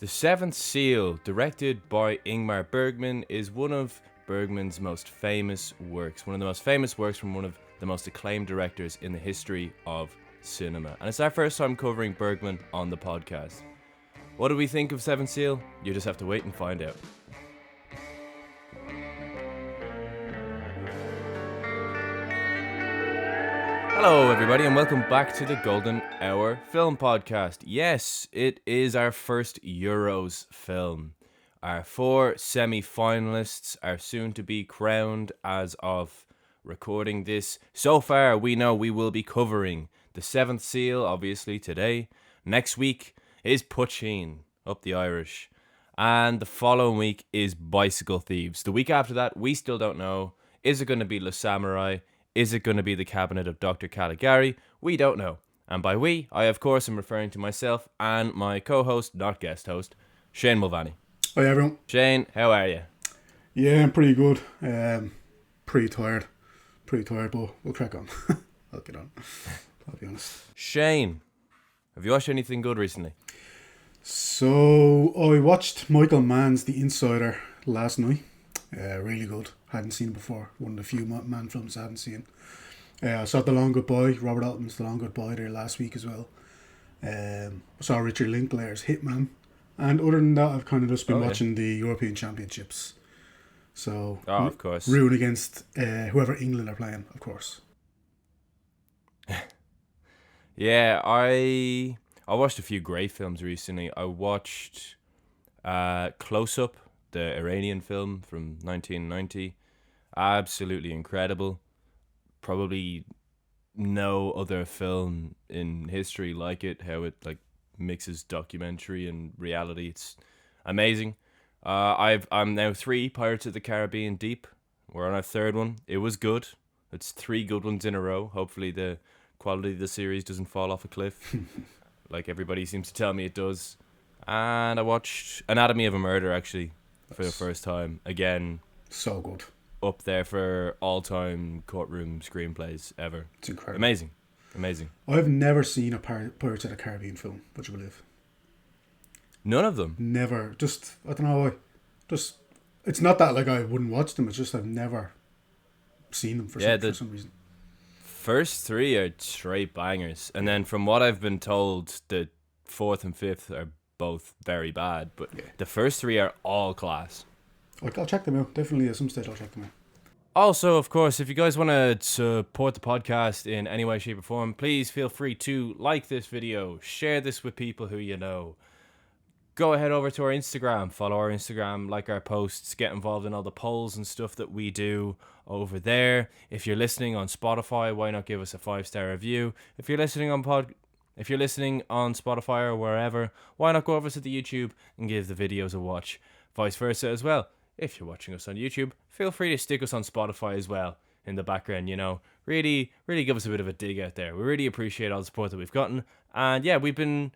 The Seventh Seal, directed by Ingmar Bergman, is one of Bergman's most famous works. One of the most famous works from one of the most acclaimed directors in the history of cinema. And it's our first time covering Bergman on the podcast. What do we think of Seventh Seal? You just have to wait and find out. Hello everybody and welcome back to the Golden Hour Film Podcast. Yes, it is our first Euros film. Our four semi-finalists are soon to be crowned as of recording this. So far we know we will be covering The Seventh Seal, obviously today. Next week is Puccin, up the Irish. And the following week is Bicycle Thieves. The week after that, we still don't know. Is it going to be Le Samurai? Is it going to be the cabinet of Dr. Caligari? We don't know. And by we, I of course am referring to myself and my co-host, not guest host, Shane Mulvaney. Hi everyone. Shane, how are you? Yeah, I'm pretty good. Pretty tired, but we'll crack on. I'll get on. I'll be honest. Shane, have you watched anything good recently? So, I watched Michael Mann's The Insider last night. Really good. Hadn't seen it before. One of the few Mann films I hadn't seen. I saw The Long Goodbye, Robert Altman's The Long Goodbye there last week as well. I saw Richard Linklater's Hitman. And other than that, I've kind of just been watching the European Championships. So, of course. Rooting against whoever England are playing, of course. Yeah, I watched a few great films recently. I watched Close Up, the Iranian film from 1990. Absolutely incredible. Probably no other film in history like it, how it mixes documentary and reality. It's amazing. I'm now 3 Pirates of the Caribbean deep. We're on our 3rd one. It was good. It's 3 good ones in a row. Hopefully the quality of the series doesn't fall off a cliff like everybody seems to tell me it does. And I watched Anatomy of a Murder actually for the first time. Again, so good. Up there for all-time courtroom screenplays ever. It's incredible. Amazing. I've never seen a Pirates of the Caribbean film, would you believe? None of them? Never. Just, I don't know why. Just, it's not that I wouldn't watch them, it's just I've never seen them for some reason. First 3 are straight bangers. And then from what I've been told, the 4th and 5th are both very bad. But the first 3 are all class. I'll check them out. Definitely at some stage I'll check them out. Also, of course, if you guys want to support the podcast in any way, shape, or form, please feel free to like this video, share this with people who you know. Go ahead over to our Instagram, follow our Instagram, like our posts, get involved in all the polls and stuff that we do over there. If you're listening on Spotify, why not give us a 5-star review? If you're listening on Spotify or wherever, why not go over to the YouTube and give the videos a watch? Vice versa as well. If you're watching us on YouTube, feel free to stick us on Spotify as well in the background, you know. Really give us a bit of a dig out there. We really appreciate all the support that we've gotten. And yeah, we've been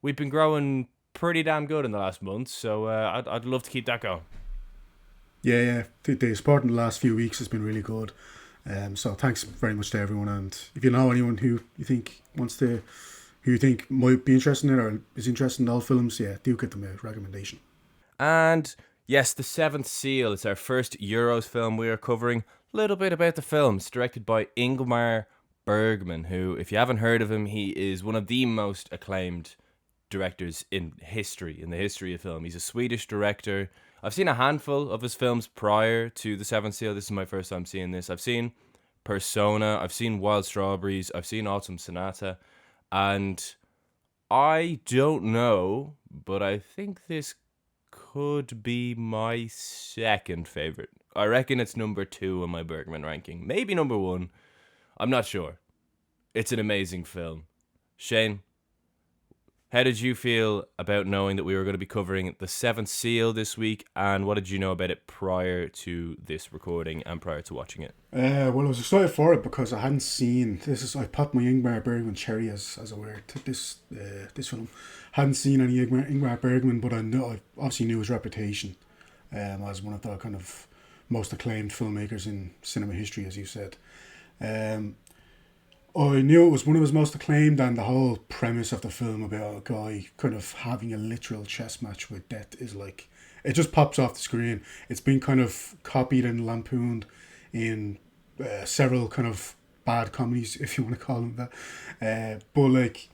growing pretty damn good in the last month, so I'd love to keep that going. Yeah. The support in the last few weeks has been really good. So thanks very much to everyone. And if you know anyone who you think might be interested in it or is interested in all films, do get them a recommendation. And yes, The Seventh Seal. It's our first Euros film we are covering. A little bit about the film. It's directed by Ingmar Bergman, who, if you haven't heard of him, he is one of the most acclaimed directors in the history of film. He's a Swedish director. I've seen a handful of his films prior to The Seventh Seal. This is my first time seeing this. I've seen Persona, I've seen Wild Strawberries, I've seen Autumn Sonata, and I don't know, but I think this could be my second favorite. I reckon it's number 2 on my Bergman ranking. Maybe number 1. I'm not sure. It's an amazing film. Shane, how did you feel about knowing that we were going to be covering The Seventh Seal this week, and what did you know about it prior to this recording and prior to watching it? Well, I was excited for it because I hadn't seen I popped my Ingmar Bergman cherry as it were to this film. Hadn't seen any Ingmar Bergman, but I obviously knew his reputation as one of the kind of most acclaimed filmmakers in cinema history, as you said. I knew it was one of his most acclaimed, and the whole premise of the film about a guy kind of having a literal chess match with death is like, it just pops off the screen. It's been kind of copied and lampooned in several kind of bad comedies, if you want to call them that. But like,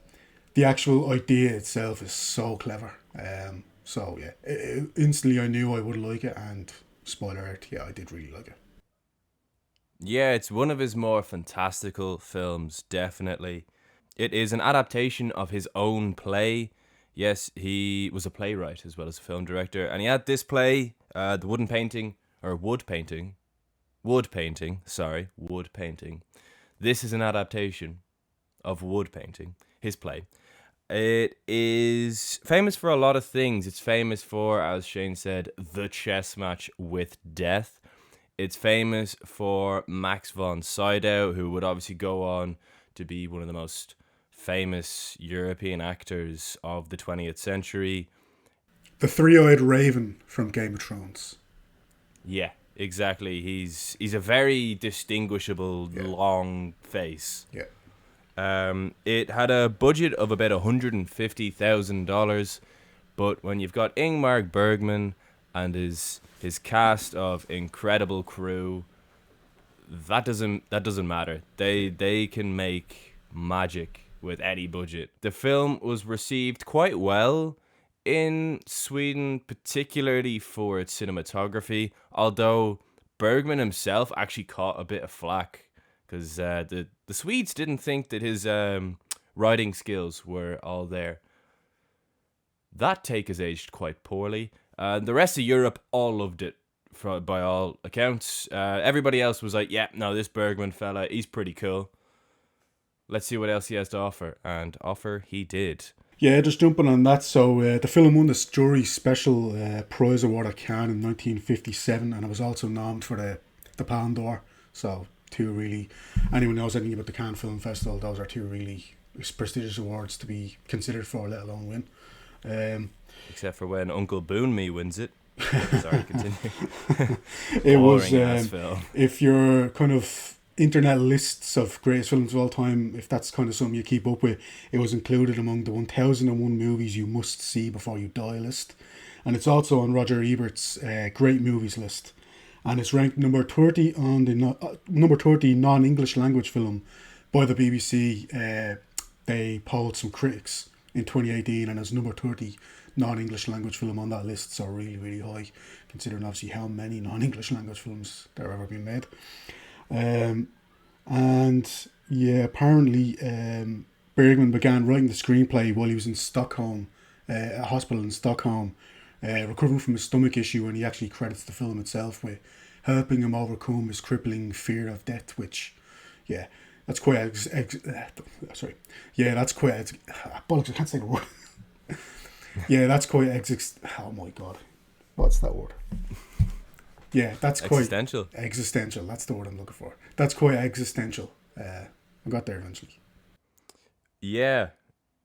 the actual idea itself is so clever. So yeah, instantly I knew I would like it, and spoiler alert, yeah, I did really like it. Yeah, it's one of his more fantastical films, definitely. It is an adaptation of his own play. Yes, he was a playwright as well as a film director, and he had this play, The Wooden Painting, or Wood Painting. Wood Painting, sorry, Wood Painting. This is an adaptation of Wood Painting, his play. It is famous for a lot of things. It's famous for, as Shane said, the chess match with death. It's famous for Max von Sydow, who would obviously go on to be one of the most famous European actors of the 20th century. The three-eyed raven from Game of Thrones. Yeah, exactly. He's a very distinguishable long face. Yeah. It had a budget of about $150,000, but when you've got Ingmar Bergman and his cast of incredible crew, that doesn't matter. They can make magic with any budget. The film was received quite well in Sweden, particularly for its cinematography, although Bergman himself actually caught a bit of flack because the Swedes didn't think that his writing skills were all there. That take has aged quite poorly. The rest of Europe all loved it, by all accounts. Everybody else was like, yeah, no, this Bergman fella, he's pretty cool. Let's see what else he has to offer. And offer he did. Yeah, just jumping on that. So the film won the Jury Special Prize Award at Cannes in 1957, and it was also nominated for the Palme d'Or. So two really, anyone knows anything about the Cannes Film Festival, those are two really prestigious awards to be considered for, let alone win. Except for when Uncle Boone Me wins it. Sorry, continue. It was, film. if you're kind of internet lists of greatest films of all time, if that's kind of something you keep up with, it was included among the 1001 movies you must see before you die list. And it's also on Roger Ebert's great movies list. And it's ranked number 30 on the number 30 non-English language film by the BBC. They polled some critics in 2018, and it's number 30 non-English language film on that list, so really, really high, considering obviously how many non-English language films there have ever been made. And yeah, apparently Bergman began writing the screenplay while he was in Stockholm, a hospital in Stockholm, recovering from a stomach issue, and he actually credits the film itself with helping him overcome his crippling fear of death, which, yeah, that's quite that's quite bollocks, I can't say the word. Yeah, that's quite oh my god, what's that word? Yeah, that's quite existential. Existential, that's the word I'm looking for. That's quite existential. I got there eventually. Yeah.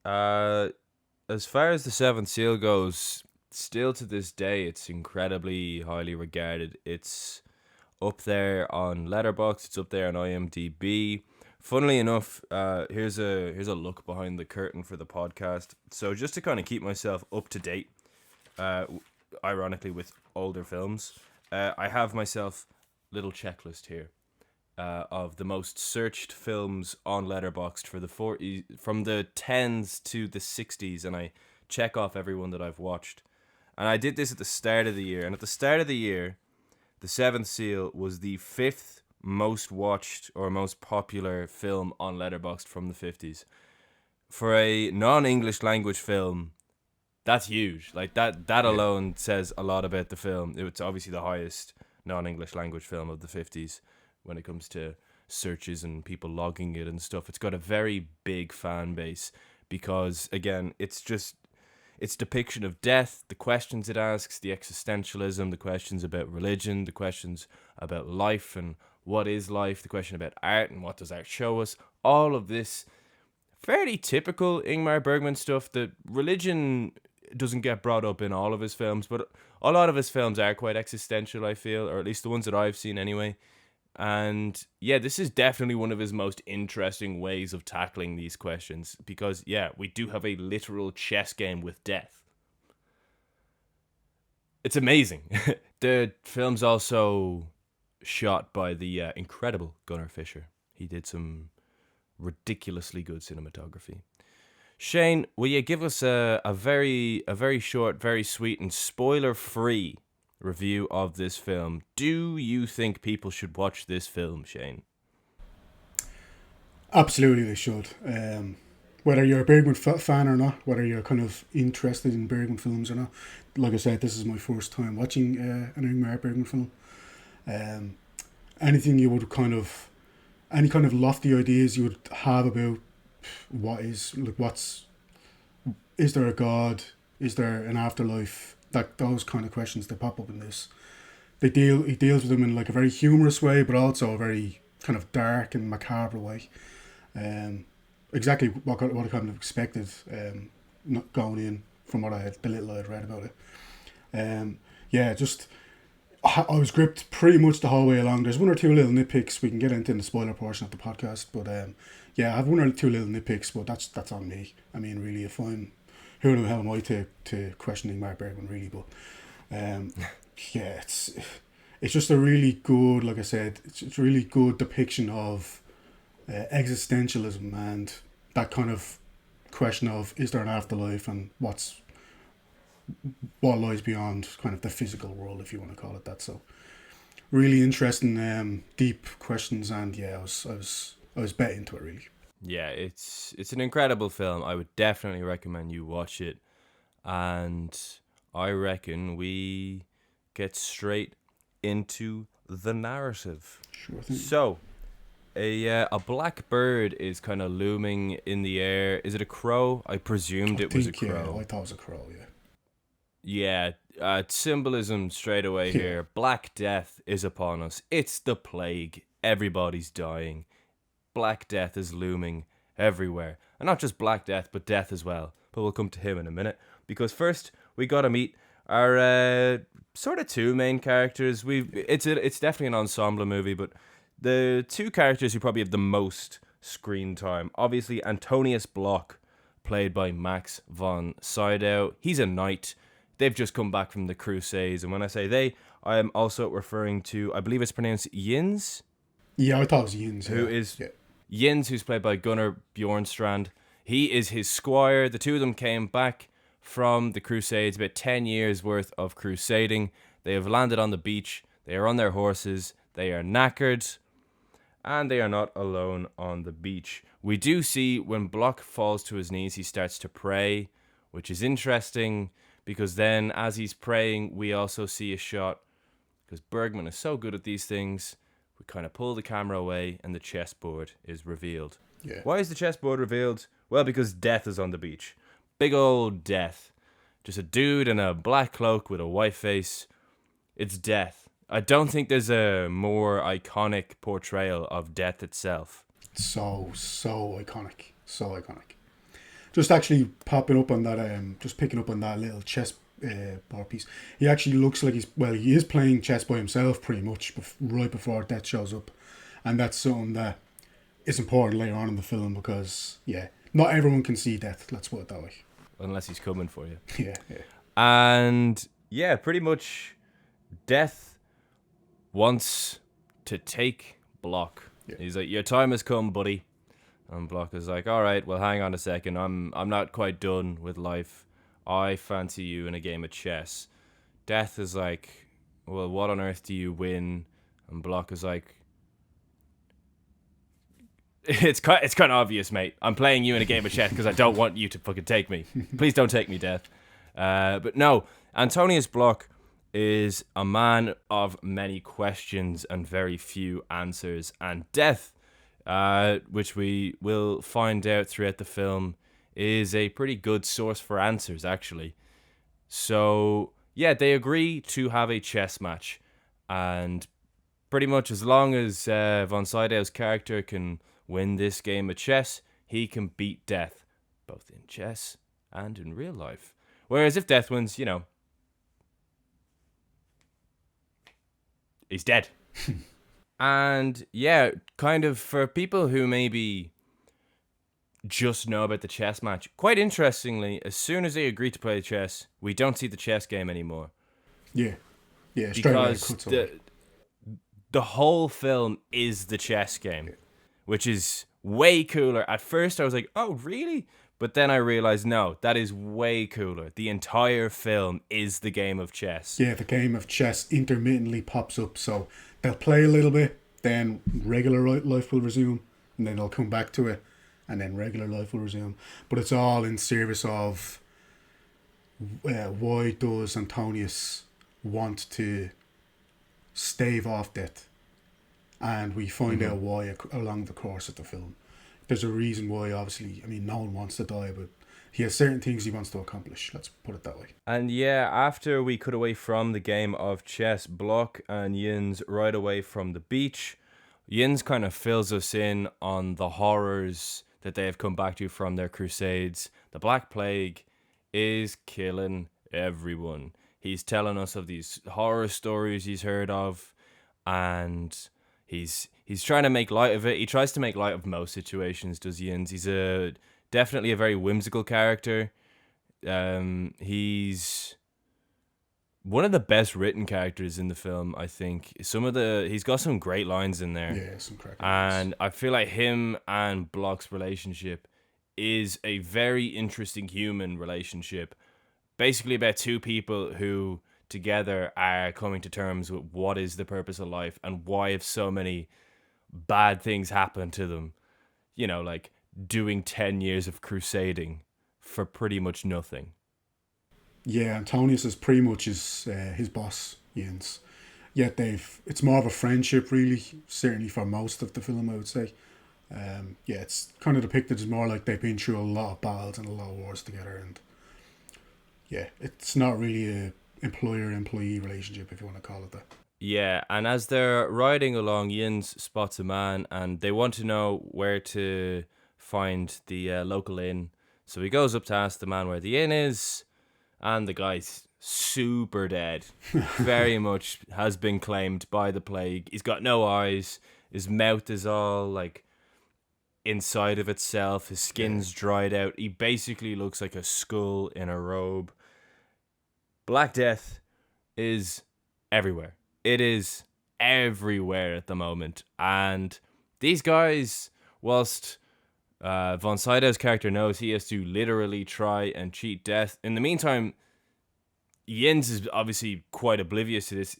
As far as the Seventh Seal goes, still to this day, it's incredibly highly regarded. It's up there on Letterboxd. It's up there on IMDb. Funnily enough, here's a look behind the curtain for the podcast. So just to kind of keep myself up to date, ironically with older films, I have myself a little checklist here of the most searched films on Letterboxd for the 40s, from the 10s to the 60s, and I check off everyone that I've watched. And I did this at the start of the year, and at the start of the year, The Seventh Seal was the 5th most watched or most popular film on Letterboxd from the 50s. For a non-English language film, that's huge. Like that alone says a lot about the film. It's obviously the highest non-English language film of the 50s when it comes to searches and people logging it and stuff. It's got a very big fan base because, again, it's depiction of death, the questions it asks, the existentialism, the questions about religion, the questions about life and what is life, the question about art and what does art show us. All of this fairly typical Ingmar Bergman stuff. The religion doesn't get brought up in all of his films, but a lot of his films are quite existential, I feel, or at least the ones that I've seen anyway. And yeah, this is definitely one of his most interesting ways of tackling these questions because, yeah, we do have a literal chess game with death. It's amazing. The film's also shot by the incredible Gunnar Fisher. He did some ridiculously good cinematography. Shane, will you give us a very short, very sweet, and spoiler-free review of this film? Do you think people should watch this film, Shane? Absolutely, they should. Whether you're a Bergman fan or not, whether you're kind of interested in Bergman films or not, like I said, this is my first time watching an Ingmar Bergman film. Um, Anything you would any kind of lofty ideas you would have about is there a God? Is there an afterlife? Those kind of questions that pop up in this. He deals with them in like a very humorous way, but also a very kind of dark and macabre way. Um, exactly what I kind of expected, not going in from the little I had read about it. Yeah, just I was gripped pretty much the whole way along. There's one or two little nitpicks we can get into in the spoiler portion of the podcast, but yeah, I have one or two little nitpicks, but that's on me. I mean, really, if I'm who the hell am I to questioning Ingmar Bergman, really? But yeah, it's just a really good, like I said, it's a really good depiction of existentialism and that kind of question of is there an afterlife and what lies beyond kind of the physical world, if you want to call it that. So really interesting, deep questions, and yeah, I was bet into it really. Yeah, it's an incredible film. I would definitely recommend you watch it, and I reckon we get straight into the narrative. Sure thing. So, a black bird is kind of looming in the air. Is it a crow? I presumed it was a crow. Yeah, I thought it was a crow. Yeah. Yeah, symbolism straight away here. Black death is upon us. It's the plague. Everybody's dying. Black death is looming everywhere. And not just black death, but death as well. But we'll come to him in a minute. Because first, we gotta meet our sort of two main characters. It's definitely an ensemble movie, but the two characters who probably have the most screen time. Obviously, Antonius Block, played by Max von Sydow. He's a knight. They've just come back from the Crusades, and when I say they, I am also referring to, I believe it's pronounced Jöns. Yeah, I thought it was Jöns. Who is Jöns, who's played by Gunnar Bjornstrand. He is his squire. The two of them came back from the Crusades, about 10 years worth of crusading. They have landed on the beach. They are on their horses. They are knackered, and they are not alone on the beach. We do see when Block falls to his knees, he starts to pray, which is interesting. Because then, as he's praying, we also see a shot, because Bergman is so good at these things, we kind of pull the camera away and the chessboard is revealed. Yeah. Why is the chessboard revealed? Well, because death is on the beach. Big old death. Just a dude in a black cloak with a white face. It's death. I don't think there's a more iconic portrayal of death itself. So iconic. So iconic. Just actually popping up on that, just picking up on that little chess board piece. He actually looks like he is playing chess by himself pretty much right before death shows up. And that's something that is important later on in the film because, yeah, not everyone can see death, let's put it that way. Unless he's coming for you. Yeah. And, yeah, pretty much death wants to take Block. Yeah. He's like, your time has come, buddy. And Block is like, all right, well, hang on a second. I'm not quite done with life. I fancy you in a game of chess. Death is like, well, what on earth do you win? And Block is like, it's kind of obvious, mate. I'm playing you in a game of chess because I don't want you to fucking take me. Please don't take me, Death. But no, Antonius Block is a man of many questions and very few answers. And Death, which we will find out throughout the film, is a pretty good source for answers, actually. So, yeah, they agree to have a chess match. And pretty much as long as von Sydow's character can win this game of chess, he can beat Death, both in chess and in real life. Whereas if Death wins, he's dead. And yeah, kind of for people who maybe just know about the chess match, quite interestingly, as soon as they agree to play chess, we don't see the chess game anymore. Yeah, yeah, straight away it Because cuts away. the whole film is the chess game, which is way cooler. At first, I was like, oh, really? But then I realized, no, that is way cooler. The entire film is the game of chess. Yeah, the game of chess intermittently pops up, so they'll play a little bit, then regular life will resume, and then they'll come back to it, and then regular life will resume. But it's all in service of why does Antonius want to stave off death? And we find out why along the course of the film. There's a reason why, obviously, I mean, no one wants to die, but he has certain things he wants to accomplish. Let's put it that way. And yeah, after we cut away from the game of chess, Block and Jöns ride away from the beach. Jöns kind of fills us in on the horrors that they have come back to from their crusades. The Black Plague is killing everyone. He's telling us of these horror stories he's heard of, and he's trying to make light of it. He tries to make light of most situations, does Jöns. He's definitely a very whimsical character. He's one of the best written characters in the film, I think. He's got some great lines in there. Yeah, some cracking And I feel like him and Block's relationship is a very interesting human relationship. Basically about two people who together are coming to terms with what is the purpose of life and why have so many bad things happened to them. You know, like doing 10 years of crusading for pretty much nothing. Yeah, Antonius is pretty much his boss, Jens. Yet it's more of a friendship, really, certainly for most of the film, I would say. Yeah, it's kind of depicted as more like they've been through a lot of battles and a lot of wars together, and yeah, it's not really a employer-employee relationship, if you want to call it that. Yeah, and as they're riding along, Jöns spots a man and they want to know where to find the local inn. So he goes up to ask the man where the inn is, and the guy's super dead. Very much has been claimed by the plague. He's got no eyes. His mouth is all like inside of itself. His skin's dried out. He basically looks like a skull in a robe. Black Death is everywhere. It is everywhere at the moment. And these guys, whilst von Sydow's character knows he has to literally try and cheat death, in the meantime, Jöns is obviously quite oblivious to this.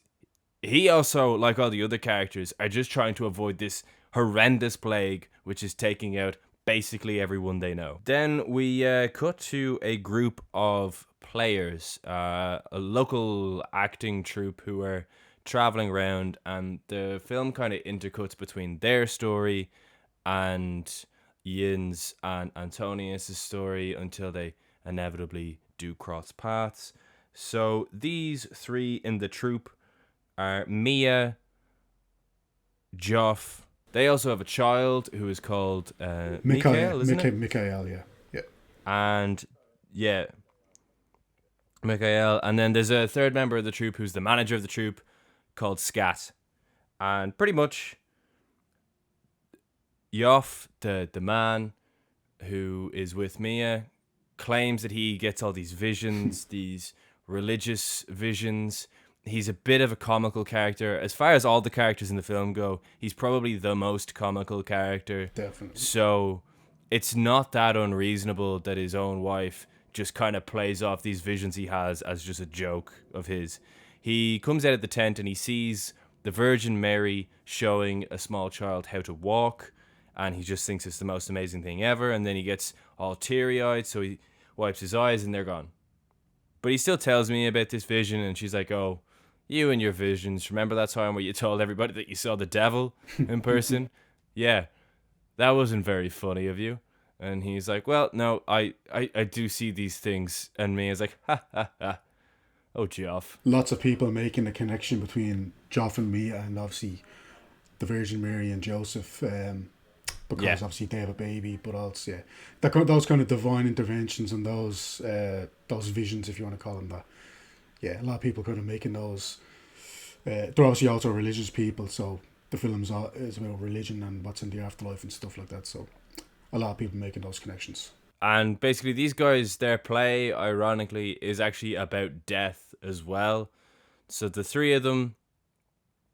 He also, like all the other characters, are just trying to avoid this horrendous plague, which is taking out basically everyone they know. Then we cut to a group of players, a local acting troupe who are traveling around, and the film kind of intercuts between their story and Jöns and Antonius' story until they inevitably do cross paths. So these three in the troupe are Mia, Joff. They also have a child who is called Mikhail, isn't it? Mikhail, yeah. Yeah. And yeah, Mikhail. And then there's a third member of the troupe who's the manager of the troupe called Scat. And pretty much Yoff, the man who is with Mia, claims that he gets all these visions, these religious visions. He's a bit of a comical character. As far as all the characters in the film go, he's probably the most comical character. Definitely. So it's not that unreasonable that his own wife just kind of plays off these visions he has as just a joke of his. He comes out of the tent and he sees the Virgin Mary showing a small child how to walk, and he just thinks it's the most amazing thing ever, and then he gets all teary-eyed, so he wipes his eyes and they're gone. But he still tells me about this vision, and she's like, oh, you and your visions, remember that time where you told everybody that you saw the devil in person? Yeah, that wasn't very funny of you. And he's like, well, no, I do see these things. And me is like, ha, ha, ha. Oh, Joff. Lots of people making the connection between Joff and Mia, and obviously the Virgin Mary and Joseph, because obviously they have a baby, but also, those kind of divine interventions and those visions, if you want to call them that. Yeah, a lot of people kind of making those. They're obviously also religious people, so the film's is about religion and what's in the afterlife and stuff like that. So a lot of people making those connections. And basically, these guys, their play, ironically, is actually about death as well. So the three of them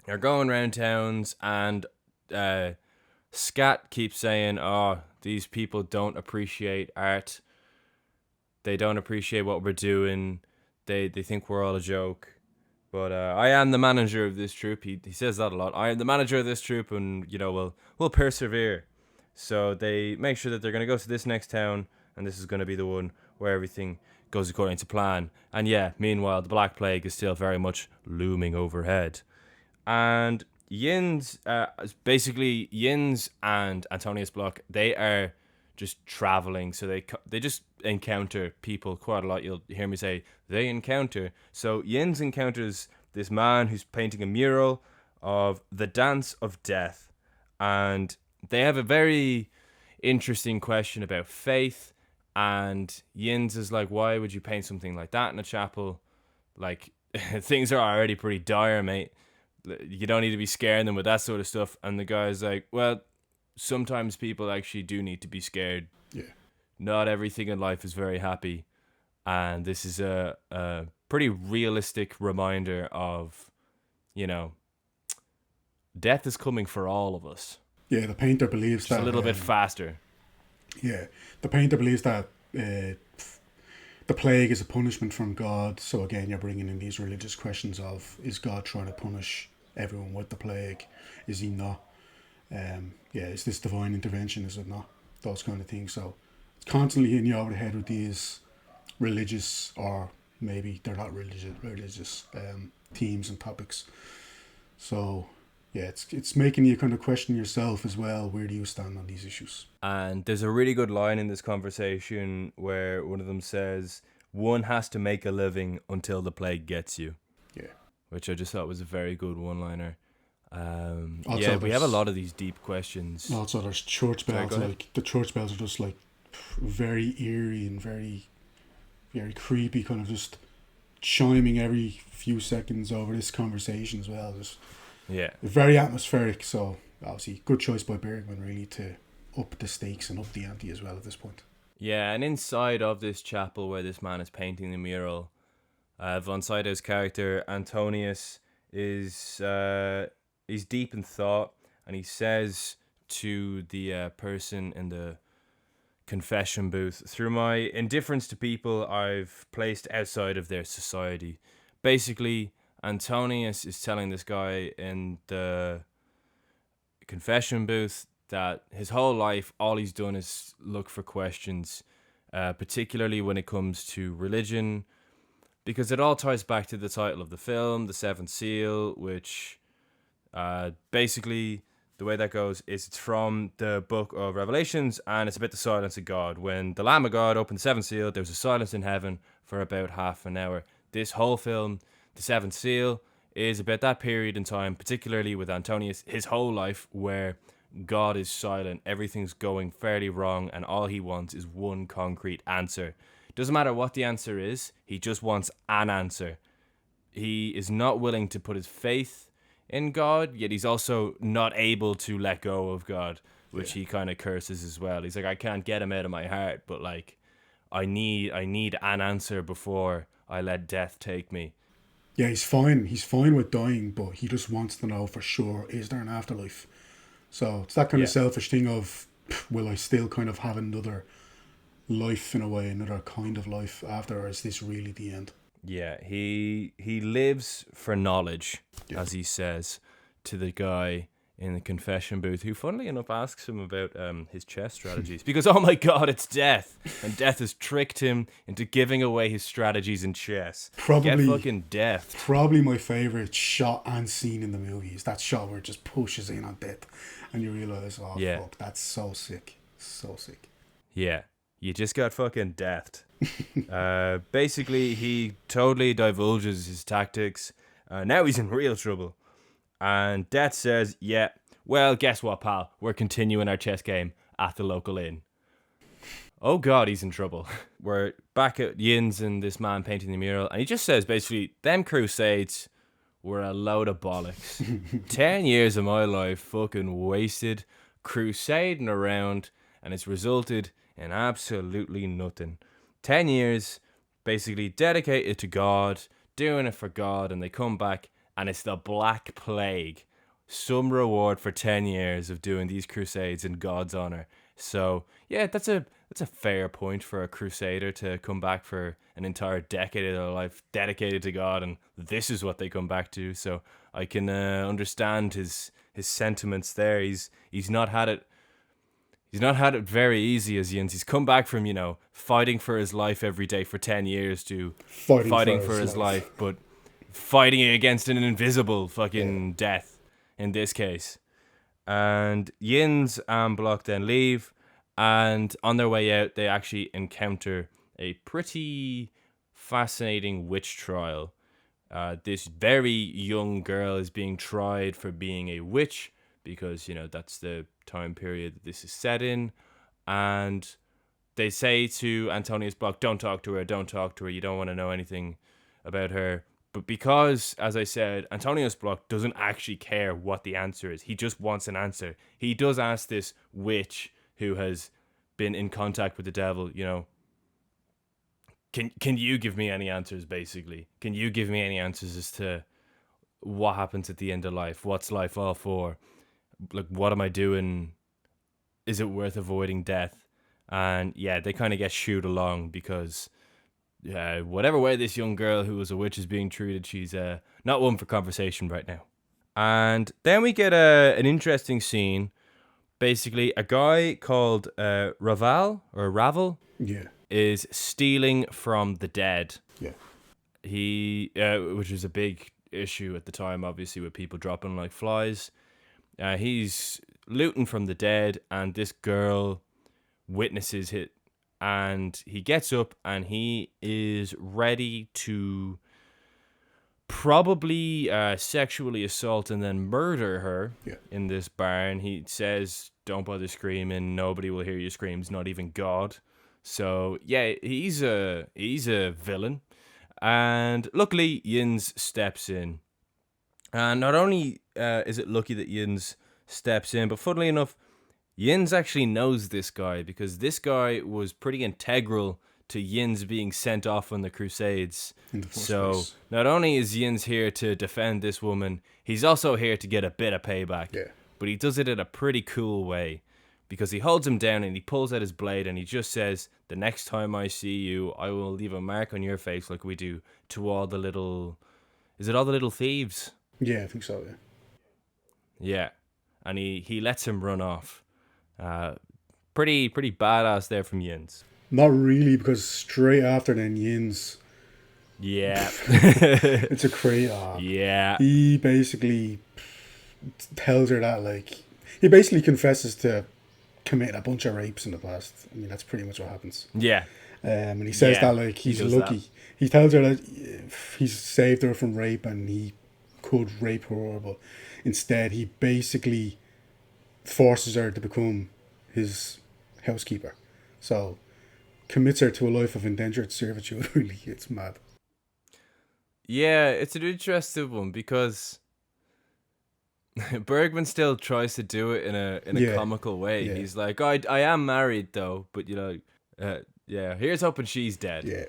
are going around towns, and Scat keeps saying, "Oh, these people don't appreciate art. They don't appreciate what we're doing. They think we're all a joke. But I am the manager of this troupe." He says that a lot. "I am the manager of this troupe, and we'll persevere." So they make sure that they're going to go to this next town, and this is going to be the one where everything goes according to plan. And yeah, meanwhile, the Black Plague is still very much looming overhead. And Jöns and Antonius Block, they are just traveling, so they just encounter people quite a lot. You'll hear me say they encounter. So Jöns encounters this man who's painting a mural of the Dance of Death, and they have a very interesting question about faith. And Jöns is like, "Why would you paint something like that in a chapel? Like, things are already pretty dire, mate. You don't need to be scaring them with that sort of stuff." And the guy's like, "Well, sometimes people actually do need to be scared. Yeah. Not everything in life is very happy." And this is a pretty realistic reminder of, death is coming for all of us. Yeah, the painter believes Just that... a little bit faster. Yeah, the painter believes that the plague is a punishment from God. So again, you're bringing in these religious questions of, is God trying to punish everyone with the plague? Is he not? Is this divine intervention? Is it not? Those kind of things. So it's constantly hitting you over the head with these religious, or maybe they're not religious themes and topics. So yeah, it's making you kind of question yourself as well. Where do you stand on these issues? And there's a really good line in this conversation where one of them says, "One has to make a living until the plague gets you." Yeah. Which I just thought was a very good one-liner. We have a lot of these deep questions. Also, there's church bells. Sorry, like the church bells are just like very eerie and very, very creepy, kind of just chiming every few seconds over this conversation as well. Just very atmospheric. So obviously, good choice by Bergman really to up the stakes and up the ante as well at this point. Yeah, and inside of this chapel where this man is painting the mural, von Sydow's character Antonius is he's deep in thought, and he says to the person in the confession booth, "Through my indifference to people I've placed outside of their society." Basically, Antonius is telling this guy in the confession booth that his whole life, all he's done is look for questions, particularly when it comes to religion, because it all ties back to the title of the film, The Seventh Seal, which basically the way that goes is it's from the book of Revelations, and it's about the silence of God. When the Lamb of God opened the seventh seal, there was a silence in heaven for about half an hour. This whole film, The Seventh Seal, is about that period in time, particularly with Antonius, his whole life, where God is silent, everything's going fairly wrong, and all he wants is one concrete answer. Doesn't matter what the answer is, he just wants an answer. He is not willing to put his faith in God, yet he's also not able to let go of God, which he kind of curses as well. He's like, "I can't get him out of my heart, but like, I need an answer before I let death take me." Yeah, he's fine. He's fine with dying, but he just wants to know for sure, is there an afterlife? So it's that kind of selfish thing of, will I still kind of have another life in a way, another kind of life after, or is this really the end? Yeah, he lives for knowledge, as he says to the guy in the confession booth, who funnily enough asks him about his chess strategies, because oh my god, it's Death, and Death has tricked him into giving away his strategies in chess. Get fucking Death. Probably my favourite shot and scene in the movie is that shot where it just pushes in on Death, and you realise, fuck, that's so sick, so sick. Yeah, you just got fucking deathed. Basically, he totally divulges his tactics. Now he's in real trouble. And Death says, "Yeah, well, guess what, pal? We're continuing our chess game at the local inn." Oh god, he's in trouble. We're back at Jöns and this man painting the mural, and he just says basically, them crusades were a load of bollocks. 10 years of my life fucking wasted crusading around, and it's resulted in absolutely nothing. 10 years basically dedicated to God, doing it for God, and they come back and it's the Black Plague. Some reward for 10 years of doing these crusades in God's honor. So yeah, that's a fair point for a crusader to come back for an entire decade of their life dedicated to God, and this is what they come back to. So I can understand his sentiments there. He's not had it. He's not had it very easy as Jöns. He's come back from, fighting for his life every day for 10 years to fighting for his life, but fighting against an invisible fucking death in this case. And Jöns and Bloch then leave, and on their way out, they actually encounter a pretty fascinating witch trial. This very young girl is being tried for being a witch because, that's the time period that this is set in. And they say to Antonius Bloch, don't talk to her, you don't want to know anything about her. But because, as I said, Antonius Bloch doesn't actually care what the answer is. He just wants an answer. He does ask this witch who has been in contact with the devil, can you give me any answers, basically? Can you give me any answers as to what happens at the end of life? What's life all for? Like, what am I doing? Is it worth avoiding death? And yeah, they kind of get shooed along because whatever way this young girl who was a witch is being treated, she's not one for conversation right now. And then we get an interesting scene. Basically, a guy called Ravel is stealing from the dead. Yeah. He, which was a big issue at the time, obviously, with people dropping like flies. He's looting from the dead, and this girl witnesses it. And he gets up and he is ready to probably sexually assault and then murder her in this barn. He says, don't bother screaming. Nobody will hear your screams, not even God. So, yeah, he's a villain. And luckily, Jöns steps in. And not only is it lucky that Jöns steps in, but funnily enough, Jöns actually knows this guy because this guy was pretty integral to Jöns being sent off on the Crusades. So place. Not only is Jöns here to defend this woman, he's also here to get a bit of payback. Yeah. But he does it in a pretty cool way because he holds him down and he pulls out his blade and he just says, the next time I see you, I will leave a mark on your face like we do to all the little... Is it all the little thieves? Yeah, I think so, yeah. Yeah. And he lets him run off. Pretty badass there from Jöns. Not really, because straight after then Jöns, it's a crazy. He basically tells her that, like, he basically confesses to committing a bunch of rapes in the past. I mean, that's pretty much what happens. Yeah. And he says that, like, he's lucky. That. He tells her that he's saved her from rape and he could rape her, but instead he basically forces her to become his housekeeper. So commits her to a life of indentured servitude. Really, it's mad. Yeah, it's an interesting one because Bergman still tries to do it in a comical way. Yeah. He's like, I am married though, but here's hoping she's dead.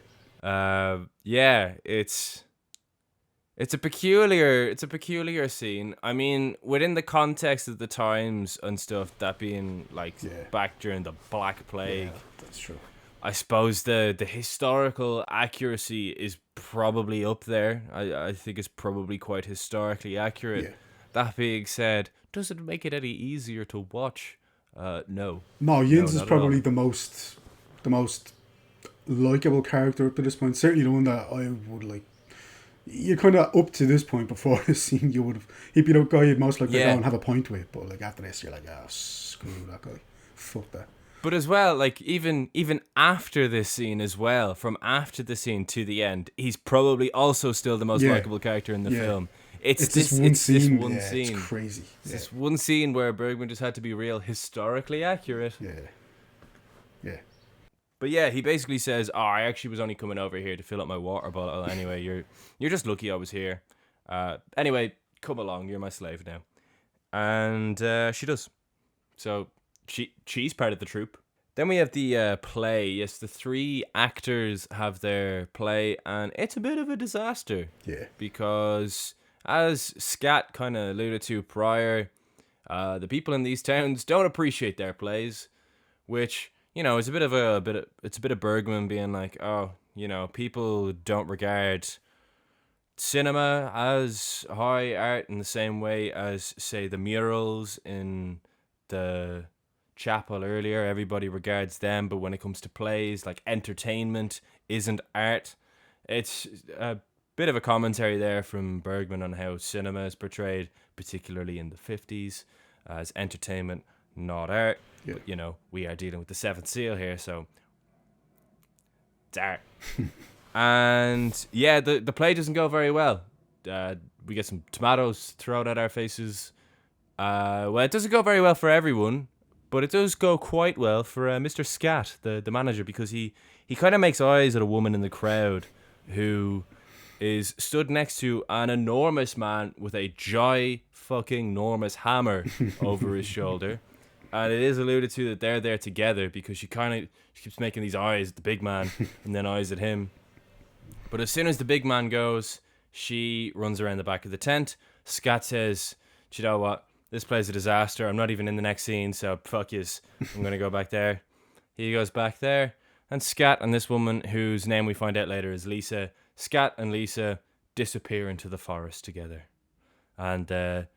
It's a peculiar scene. I mean, within the context of the times and stuff, that being like back during the Black Plague. Yeah, that's true. I suppose the historical accuracy is probably up there. I think it's probably quite historically accurate. Yeah. That being said, does it make it any easier to watch? No. No, Jöns is probably the most likable character up to this point. Certainly the one that I would like. You're kind of up to this point before this scene. He'd be the guy you'd most likely go and have a point with. But like after this, you're like, screw that guy. Fuck that. But as well, like even after this scene as well, from after the scene to the end, he's probably also still the most likable character in the film. It's this one scene. It's crazy. It's this one scene where Bergman just had to be real historically accurate. Yeah. But yeah, he basically says, I actually was only coming over here to fill up my water bottle anyway. You're just lucky I was here. Anyway, come along, you're my slave now. And she does. So she's part of the troupe. Then we have the play. Yes, the three actors have their play, and it's a bit of a disaster. Yeah. Because, as Scat kind of alluded to prior, the people in these towns don't appreciate their plays, which, you know, is it's a bit of Bergman being like, oh, you know, people don't regard cinema as high art in the same way as, say, the murals in the chapel earlier. Everybody regards them, but when it comes to plays, like, entertainment isn't art. It's a bit of a commentary there from Bergman on how cinema is portrayed, particularly in the 50s, as entertainment, not art. Yeah. But, you know, we are dealing with the Seventh Seal here, so it's art. And yeah, the play doesn't go very well. We get some tomatoes thrown at our faces. Well, it doesn't go very well for everyone, but it does go quite well for Mr. Scat, the manager, because he kind of makes eyes at a woman in the crowd who is stood next to an enormous man with a fucking enormous hammer over his shoulder. And it is alluded to that they're there together because she keeps making these eyes at the big man and then eyes at him. But as soon as the big man goes, she runs around the back of the tent. Scat says, "Do you know what? This play's a disaster. I'm not even in the next scene, so fuck yous. I'm going to go back there." He goes back there. And Scat and this woman, whose name we find out later is Lisa, Scat and Lisa disappear into the forest together. And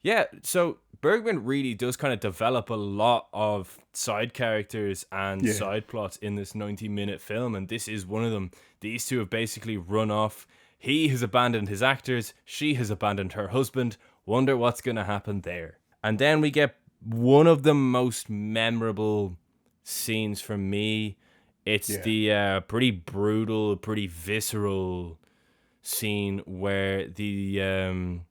yeah, so Bergman really does kind of develop a lot of side characters and side plots in this 90-minute film, and this is one of them. These two have basically run off. He has abandoned his actors. She has abandoned her husband. Wonder what's going to happen there. And then we get one of the most memorable scenes for me. It's the pretty brutal, pretty visceral scene where the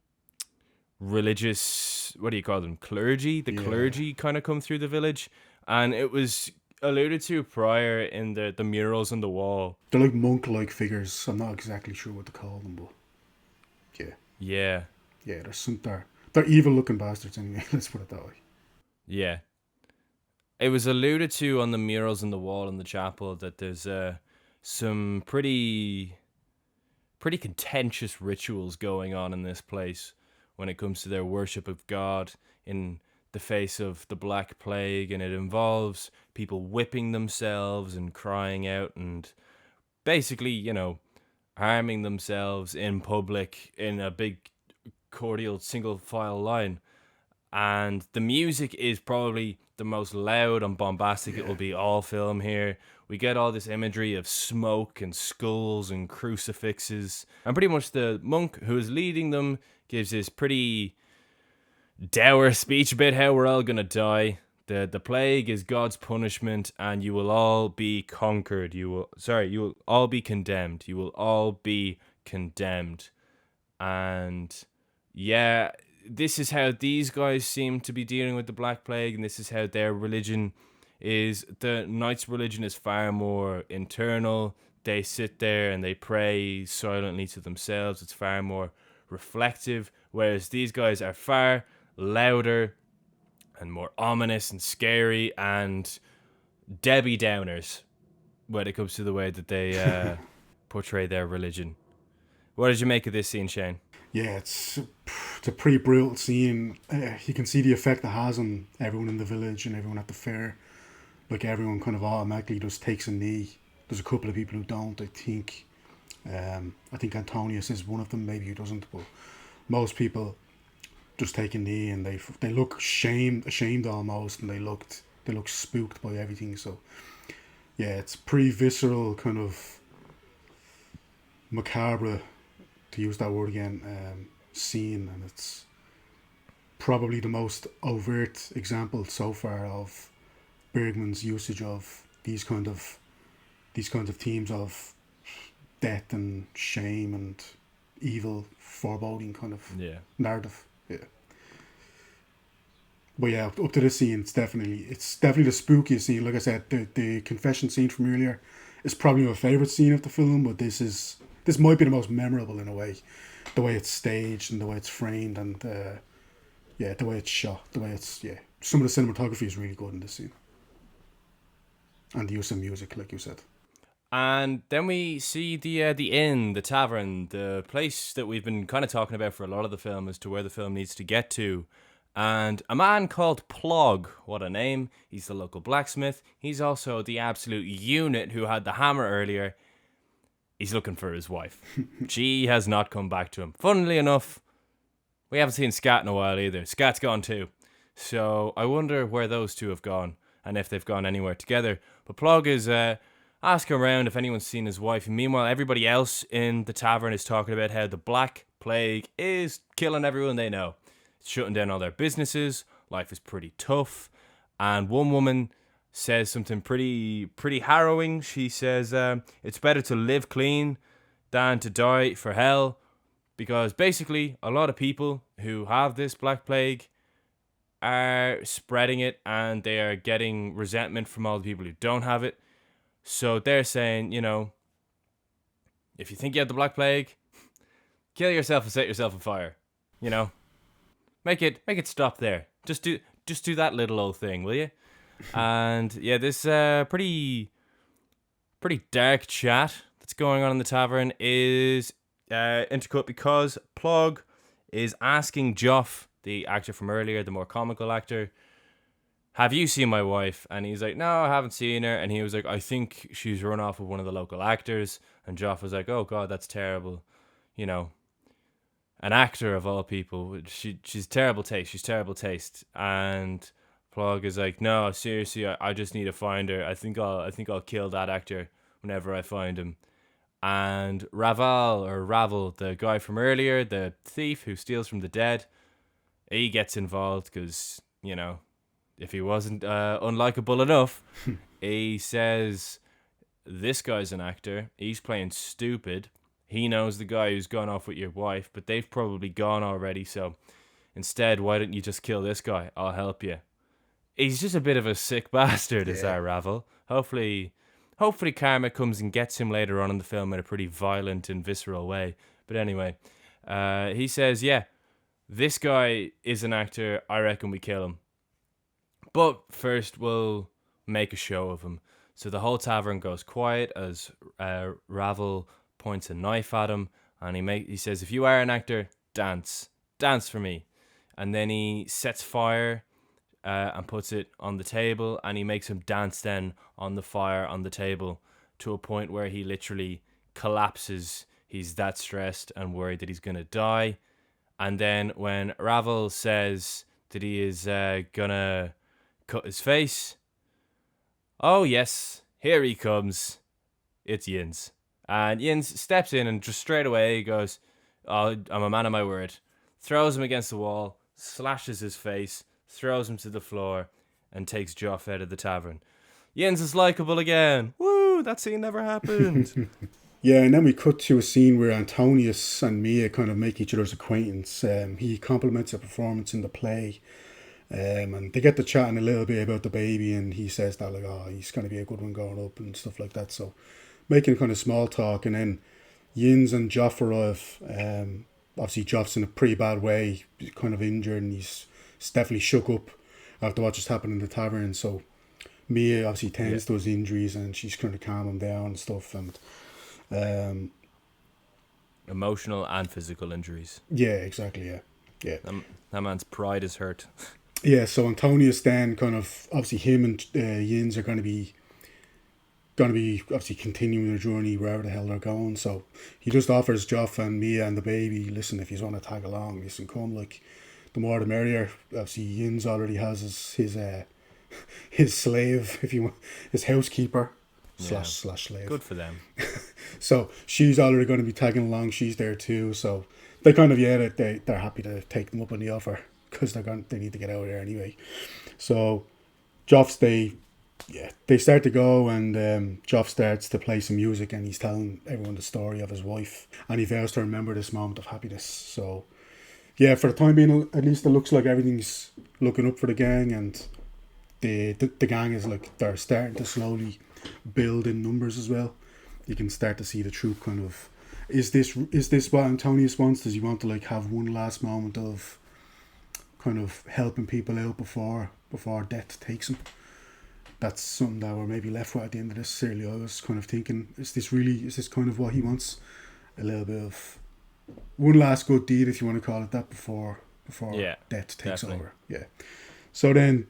religious, what do you call them, clergy? The clergy kind of come through the village. And it was alluded to prior in the murals on the wall. They're like monk-like figures. I'm not exactly sure what to call them, but yeah. Yeah. Yeah, they're evil-looking bastards anyway. Let's put it that way. Yeah. It was alluded to on the murals on the wall in the chapel that there's some pretty contentious rituals going on in this place when it comes to their worship of God in the face of the Black Plague, and it involves people whipping themselves and crying out and basically, you know, harming themselves in public in a big cordial single file line. And the music is probably the most loud and bombastic it will be all film here. We get all this imagery of smoke and skulls and crucifixes. And pretty much the monk who is leading them gives this pretty dour speech about how we're all going to die. The plague is God's punishment and you will all be conquered. You will all be condemned. You will all be condemned. And yeah, this is how these guys seem to be dealing with the Black Plague, and this is how their religion is. The Knights' religion is far more internal. They sit there and they pray silently to themselves. It's far more reflective, whereas these guys are far louder and more ominous and scary and Debbie Downers when it comes to the way that they portray their religion. What did you make of this scene, Shane? Yeah, it's a pretty brutal scene. You can see the effect it has on everyone in the village and everyone at the fair. Like, everyone kind of automatically just takes a knee. There's a couple of people who don't, I think. I think Antonius is one of them, maybe who doesn't, but most people just take a knee and they look ashamed almost, and they look spooked by everything. So yeah, it's pretty visceral, kind of macabre, to use that word again, scene, and it's probably the most overt example so far of Bergman's usage of these kind of themes of death and shame and evil, foreboding kind of narrative. Yeah. But yeah, up to this scene, it's definitely the spookiest scene. Like I said, the confession scene from earlier is probably my favourite scene of the film, but this is this might be the most memorable in a way, the way it's staged and the way it's framed and the way it's shot, the way it's some of the cinematography is really good in this scene, and the use of music, like you said. And then we see the inn, the tavern, the place that we've been kind of talking about for a lot of the film as to where the film needs to get to. And a man called Plog, what a name. He's the local blacksmith. He's also the absolute unit who had the hammer earlier. He's looking for his wife. She has not come back to him. Funnily enough, we haven't seen Scat in a while either. Scat's gone too. So I wonder where those two have gone and if they've gone anywhere together. But Plog is asking around if anyone's seen his wife. And meanwhile, everybody else in the tavern is talking about how the Black Plague is killing everyone they know. It's shutting down all their businesses. Life is pretty tough. And one woman says something pretty harrowing. She says it's better to live clean than to die for hell. Because basically, a lot of people who have this Black Plague are spreading it and they are getting resentment from all the people who don't have it. So they're saying, if you think you have the Black Plague, kill yourself and set yourself on fire. Make it stop there. Just do that little old thing, will you? And this pretty dark chat that's going on in the tavern is intercut because Plug is asking Joff, the actor from earlier, the more comical actor, have you seen my wife? And he's like, no, I haven't seen her. And he was like, I think she's run off with one of the local actors. And Joff was like, oh God, that's terrible. An actor of all people. She's terrible taste. She's terrible taste. And Plug is like, no, seriously, I just need to find her. I think I'll kill that actor whenever I find him. And Ravel, the guy from earlier, the thief who steals from the dead, he gets involved because, if he wasn't unlikable enough, he says, this guy's an actor. He's playing stupid. He knows the guy who's gone off with your wife, but they've probably gone already. So instead, why don't you just kill this guy? I'll help you. He's just a bit of a sick bastard, is our Ravel. Hopefully karma comes and gets him later on in the film in a pretty violent and visceral way. But anyway, he says, this guy is an actor. I reckon we kill him. But first, we'll make a show of him. So the whole tavern goes quiet as Ravel points a knife at him, and he says, if you are an actor, dance for me. And then he sets fire and puts it on the table, and he makes him dance then on the fire on the table to a point where he literally collapses. He's that stressed and worried that he's going to die. And then when Ravel says that he is gonna cut his face, oh yes, here he comes. It's Jöns. And Jöns steps in and just straight away goes, oh, I'm a man of my word. Throws him against the wall, slashes his face, throws him to the floor, and takes Joff out of the tavern. Jöns is likeable again. Woo, that scene never happened. Yeah, and then we cut to a scene where Antonius and Mia kind of make each other's acquaintance. He compliments a performance in the play. And they get to chatting a little bit about the baby, and he says that, like, oh, he's going to be a good one growing up and stuff like that. So making kind of small talk, and then Jöns and Joff arrive. Obviously, Joff's in a pretty bad way, he's kind of injured, and he's definitely shook up after what just happened in the tavern. So Mia obviously tends to his injuries, and she's trying to calm him down and stuff. And emotional and physical injuries. Yeah, exactly. Yeah. That man's pride is hurt. Yeah, so Antonius then kind of, obviously him and Jöns are going to be obviously continuing their journey wherever the hell they're going. So he just offers Joff and Mia and the baby, listen, if you want to tag along, listen, come, like, the more the merrier. Obviously Jöns already has his slave, if you want, his housekeeper slash slave. Good for them. So she's already going to be tagging along. She's there too. So they kind of, they're happy to take them up on the offer because they need to get out of there anyway. So they start to go, and Joff starts to play some music, and he's telling everyone the story of his wife, and he vows to remember this moment of happiness. So yeah, for the time being, at least it looks like everything's looking up for the gang, and the gang is like, they're starting to slowly build in numbers as well. You can start to see the troop kind of is this what Antonius wants? Does he want to like have one last moment of kind of helping people out before death takes him? That's something that we're maybe left with at the end of this. Certainly, I was kind of thinking, is this kind of what he wants? A little bit of one last good deed, if you want to call it that, before death takes over. Yeah. So then,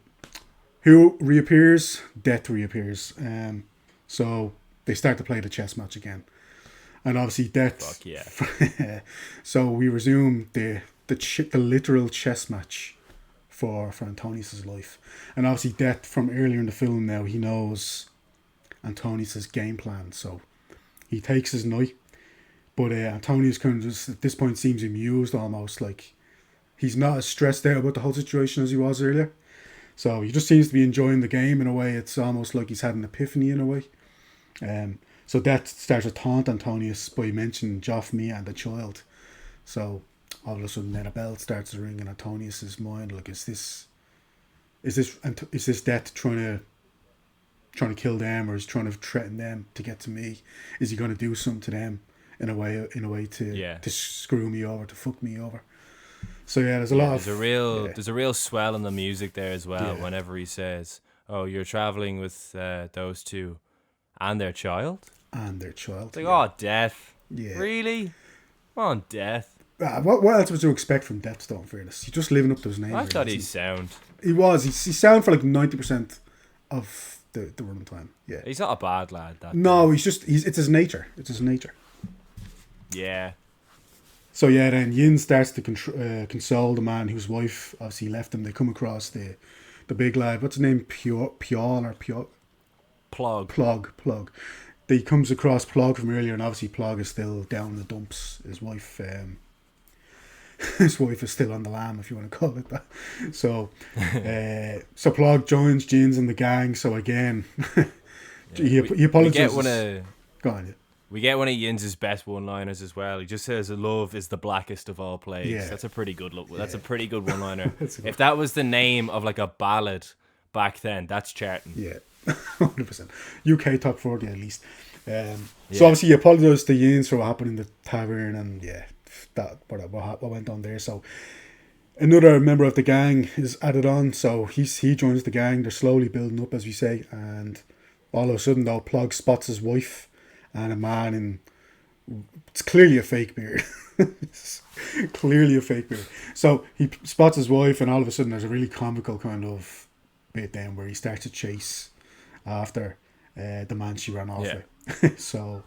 who reappears? Death reappears. So they start to play the chess match again, and obviously death. Fuck yeah. So we resume the literal chess match for Antonius's life, and obviously death from earlier in the film. Now he knows Antonius's game plan, so he takes his knight. But Antonius kind of just at this point seems amused, almost like he's not as stressed out about the whole situation as he was earlier. So he just seems to be enjoying the game in a way. It's almost like he's had an epiphany in a way. So Death starts to taunt Antonius by mentioning Joff, Mia and the child. So all of a sudden then a bell starts to ring in Antonius's mind. Like, is this Death trying to kill them, or is he trying to threaten them to get to me? Is he going to do something to them in a way to screw me over, to fuck me over? So yeah, there's a real swell in the music there as well. Yeah. Whenever he says, "Oh, you're traveling with those two and their child," it's like, oh, Death, really? Come on, Death. What else was to expect from Death, though, in fairness? He's just living up to his name. I thought he'd sound. He was. He sound for like 90% of the runtime. Yeah. He's not a bad lad. No, it's his nature. It's his nature. Yeah. So yeah, then Yin starts to console the man whose wife obviously left him. They come across the big lad. What's his name? Plug. He comes across Plug from earlier, and obviously Plug is still down in the dumps. His wife is still on the lam, if you want to call it that. So, so Plug joins Jins and the gang. So again, he apologizes. Go on, yeah. We get one of Yin's best one-liners as well. He just says, "Love is the blackest of all plagues." Yeah. That's a pretty good look. That's a pretty good one-liner. If that was the name of like a ballad back then, that's charting. Yeah, 100%. UK top 40 at least. So obviously, he apologized to Yins for what happened in the tavern, and what went on there. So another member of the gang is added on. So he joins the gang. They're slowly building up, as we say, and all of a sudden, though, Plug spots his wife and a man in, it's clearly a fake beard. It's clearly a fake beard. So he spots his wife, and all of a sudden there's a really comical kind of bit then where he starts to chase after the man she ran off with. So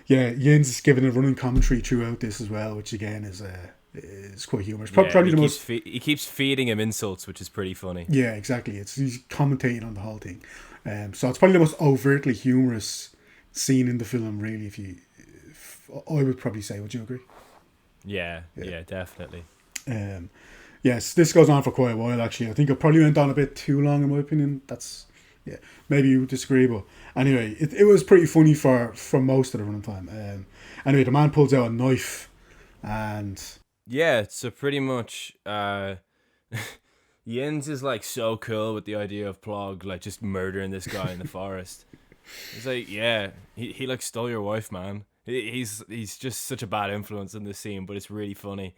yeah, Yins is giving a running commentary throughout this as well, which again is quite humorous. Probably the most. He keeps feeding him insults, which is pretty funny. Yeah, exactly. He's commentating on the whole thing. So it's probably the most overtly humorous scene in the film, really. I would probably say, would you agree? Yeah, definitely. Yes, this goes on for quite a while, actually. I think it probably went on a bit too long, in my opinion. Maybe you would disagree, but anyway, it was pretty funny for most of the running time. Anyway, the man pulls out a knife, and so pretty much Jens is like so cool with the idea of Plug like just murdering this guy in the forest. He's like, he like stole your wife, man. He's just such a bad influence in this scene, but it's really funny.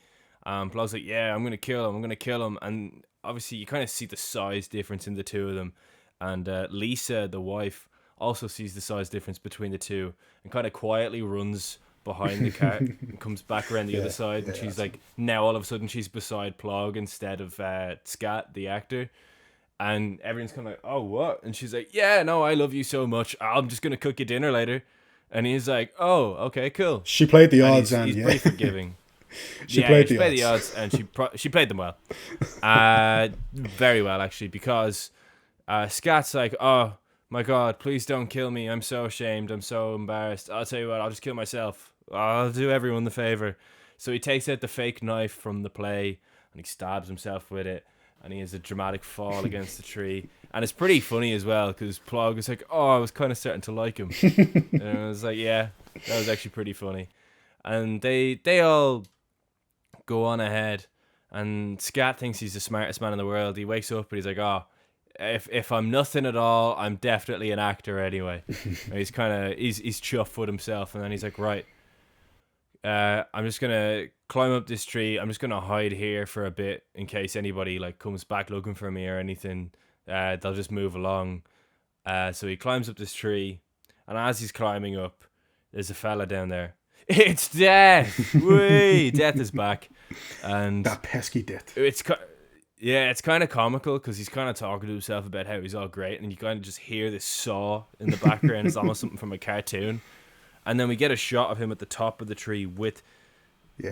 Plug's like, I'm gonna kill him, and obviously you kind of see the size difference in the two of them, and Lisa, the wife, also sees the size difference between the two, and kind of quietly runs behind the cart and comes back around the other side, and she's like, now all of a sudden she's beside Plug instead of Scat, the actor. And everyone's kind of like, oh, what? And she's like, no, I love you so much. I'm just going to cook you dinner later. And he's like, oh, okay, cool. She played the odds, and he's pretty forgiving. She played the odds, and she played them well. Very well, actually, because Scat's like, oh, my God, please don't kill me. I'm so ashamed. I'm so embarrassed. I'll tell you what, I'll just kill myself. I'll do everyone the favor. So he takes out the fake knife from the play, and he stabs himself with it. And he has a dramatic fall against the tree. And it's pretty funny as well, because Plug is like, oh, I was kind of starting to like him. And I was like, that was actually pretty funny. And they all go on ahead. And Scat thinks he's the smartest man in the world. He wakes up and he's like, oh, if I'm nothing at all, I'm definitely an actor anyway. And he's chuffed with himself. And then he's like, right, I'm just gonna climb up this tree. I'm just gonna hide here for a bit in case anybody like comes back looking for me or anything. They'll just move along. So he climbs up this tree, and as he's climbing up, there's a fella down there. It's Death. Whee! Death is back, and That pesky Death. it's kind of comical because he's kind of talking to himself about how he's all great, and you kind of just hear this saw in the background. It's almost something from a cartoon. And then we get a shot of him at the top of the tree with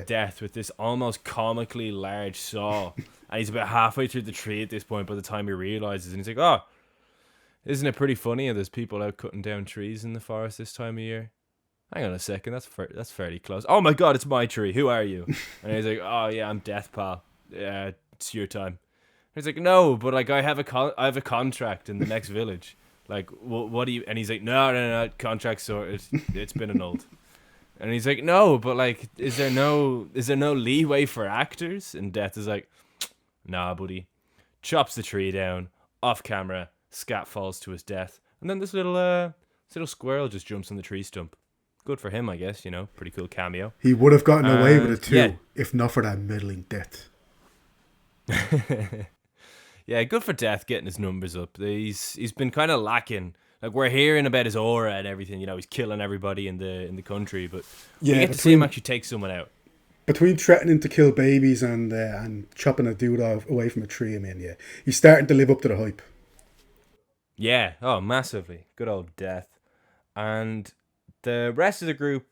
Death with this almost comically large saw. And he's about halfway through the tree at this point by the time he realizes. And he's like, oh, isn't it pretty funny? There's people out cutting down trees in the forest this time of year. Hang on a second, that's fairly close. Oh my God, it's my tree. Who are you? And he's like, oh yeah, I'm Death, pal. Yeah, it's your time. And he's like, no, but like I have a contract in the next village. Like, what do you... And he's like, no, contract sorted. It's been annulled. And he's like, no, but like, is there no leeway for actors? And Death is like, nah, buddy. Chops the tree down, off camera, scat falls to his death. And then this little squirrel just jumps on the tree stump. Good for him, I guess, pretty cool cameo. He would have gotten away with it too, if not for that middling Death. Yeah, good for Death getting his numbers up. He's been kind of lacking. Like, we're hearing about his aura and everything. He's killing everybody in the country, but we get to see him actually take someone out. Between threatening to kill babies and chopping a dude away from a tree, he's starting to live up to the hype. Yeah, oh, massively. Good old Death. And the rest of the group,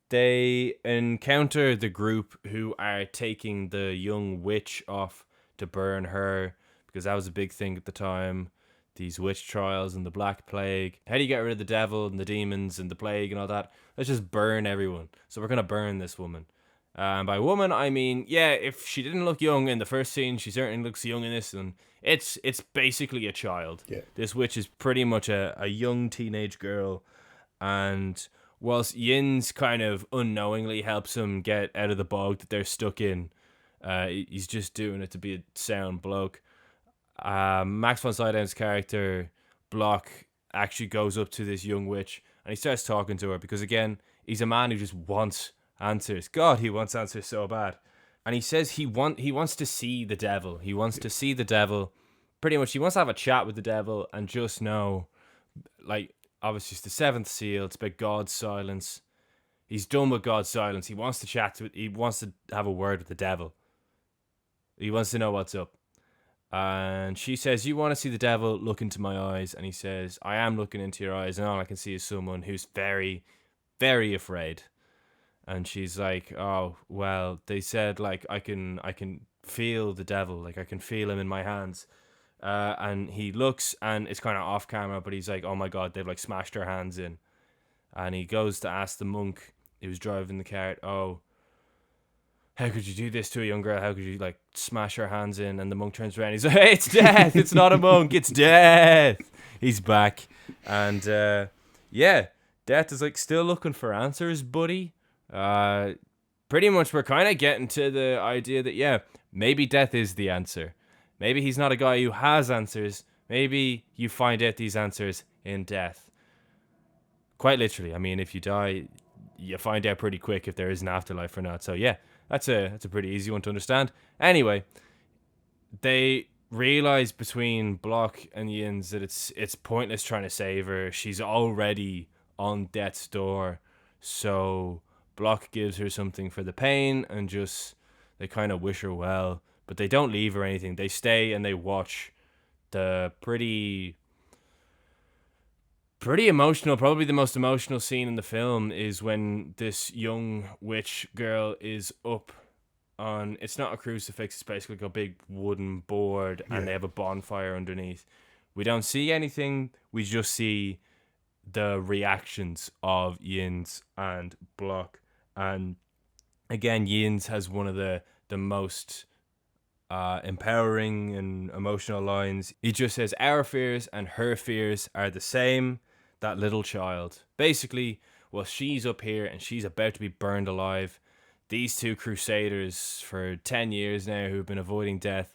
they encounter the group who are taking the young witch off to burn her, because that was a big thing at the time. These witch trials and the Black Plague. How do you get rid of the devil and the demons and the plague and all that? Let's just burn everyone. So we're going to burn this woman. And by woman, I mean, yeah, if she didn't look young in the first scene, she certainly looks young in this. And it's basically a child. Yeah. This witch is pretty much a young teenage girl. And whilst Jöns kind of unknowingly helps him get out of the bog that they're stuck in, he's just doing it to be a sound bloke. Max von Sydow's character, Block, actually goes up to this young witch and he starts talking to her because, again, he's a man who just wants answers. God, he wants answers so bad. And he says he wants to see the devil. He wants to see the devil. Pretty much, he wants to have a chat with the devil and just know, like, obviously it's the seventh seal. It's about God's silence. He's done with God's silence. He wants to he wants to have a word with the devil. He wants to know what's up. And she says, you want to see the devil? Look into my eyes. And he says, I am looking into your eyes, and all I can see is someone who's very, very afraid. And she's like, oh, well, they said, like, I can feel the devil. Like, I can feel him in my hands. And he looks, and it's kind of off camera, but he's like, oh my God, they've like smashed her hands in. And he goes to ask the monk who's driving the cart, oh, how could you do this to a young girl? How could you like smash her hands in? And the monk turns around. He's like, hey, it's Death. It's not a monk. It's Death. He's back. And Death is like still looking for answers, buddy. Pretty much we're kind of getting to the idea that, maybe Death is the answer. Maybe he's not a guy who has answers. Maybe you find out these answers in Death. Quite literally. I mean, if you die, you find out pretty quick if there is an afterlife or not. So yeah. That's a pretty easy one to understand. Anyway, they realize between Block and Jöns that it's pointless trying to save her. She's already on death's door. So Block gives her something for the pain and just they kind of wish her well. But they don't leave or anything. They stay and they watch the pretty emotional, probably the most emotional scene in the film is when this young witch girl is up on, it's not a crucifix, it's basically like a big wooden board and they have a bonfire underneath. We don't see anything, we just see the reactions of Jöns and Block. And again, Jöns has one of the most empowering and emotional lines. He just says, our fears and her fears are the same. That little child. Basically, well, she's up here and she's about to be burned alive. These two crusaders for 10 years now who've been avoiding death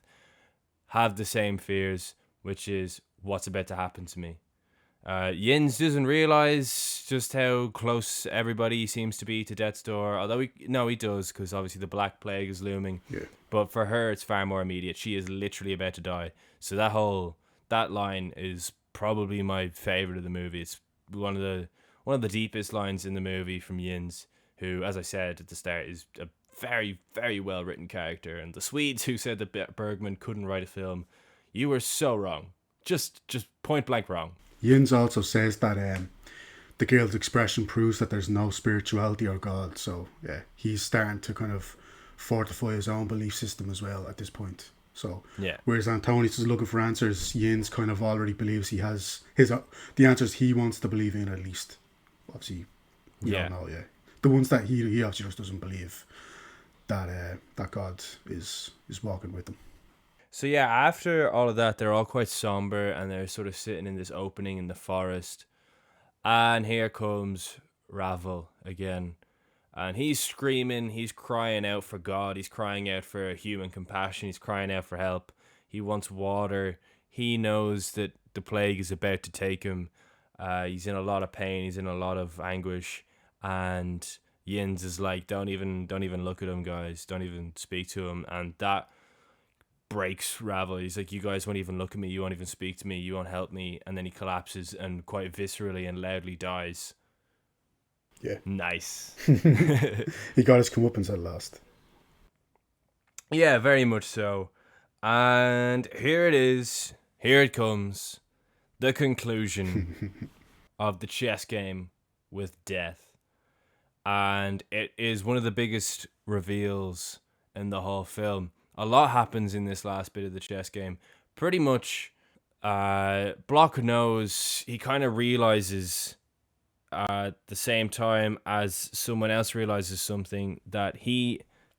have the same fears, which is what's about to happen to me. Jöns doesn't realize just how close everybody seems to be to death's door. Although he does, because obviously the Black Plague is looming. Yeah. But for her, it's far more immediate. She is literally about to die. So that line is probably my favorite of the movie. It's one of the deepest lines in the movie from Jöns, who, as I said at the start, is a very, very well written character. And the Swedes who said that Bergman couldn't write a film, you were so wrong. Just point blank wrong. Jens also says that the girl's expression proves that there's no spirituality or God. So yeah, he's starting to kind of fortify his own belief system as well at this point. So Yeah. whereas Antonius is looking for answers, Jens kind of already believes he has the answers he wants to believe in, at least. Obviously, we don't know. Yeah, the ones that he actually just doesn't believe that God is walking with them. So yeah, after all of that, they're all quite somber and they're sort of sitting in this opening in the forest. And here comes Ravel again. And he's screaming, he's crying out for God, he's crying out for human compassion, he's crying out for help. He wants water. He knows that the plague is about to take him. He's in a lot of pain, he's in a lot of anguish. And Jöns is like, don't even look at him, guys. Don't even speak to him. And that breaks Ravel. He's like, you guys won't even look at me, you won't even speak to me, you won't help me. And then he collapses and quite viscerally and loudly dies. Yeah. Nice. He got his comeuppance at last. Yeah, very much so. And here it is. Here it comes. The conclusion of the chess game with death. And it is one of the biggest reveals in the whole film. A lot happens in this last bit of the chess game. Pretty much, Block knows, he kind of realizes at the same time as someone else realizes something, that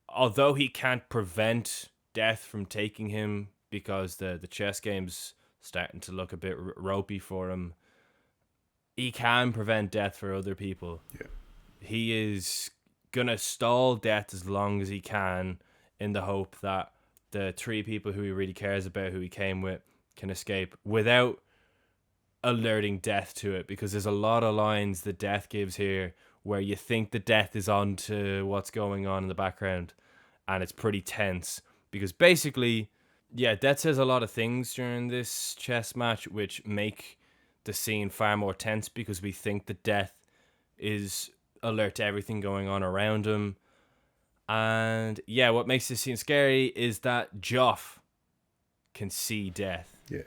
although he can't prevent death from taking him because the chess game's starting to look a bit ropey for him, he can prevent death for other people. Yeah. He is gonna stall death as long as he can in the hope that the three people who he really cares about, who he came with, can escape without alerting death to it, because there's a lot of lines that death gives here where you think the death is on to what's going on in the background, and it's pretty tense because basically, yeah, death says a lot of things during this chess match which make the scene far more tense because we think that death is alert to everything going on around him. And yeah, what makes this scene scary is that Joff can see death. Yeah.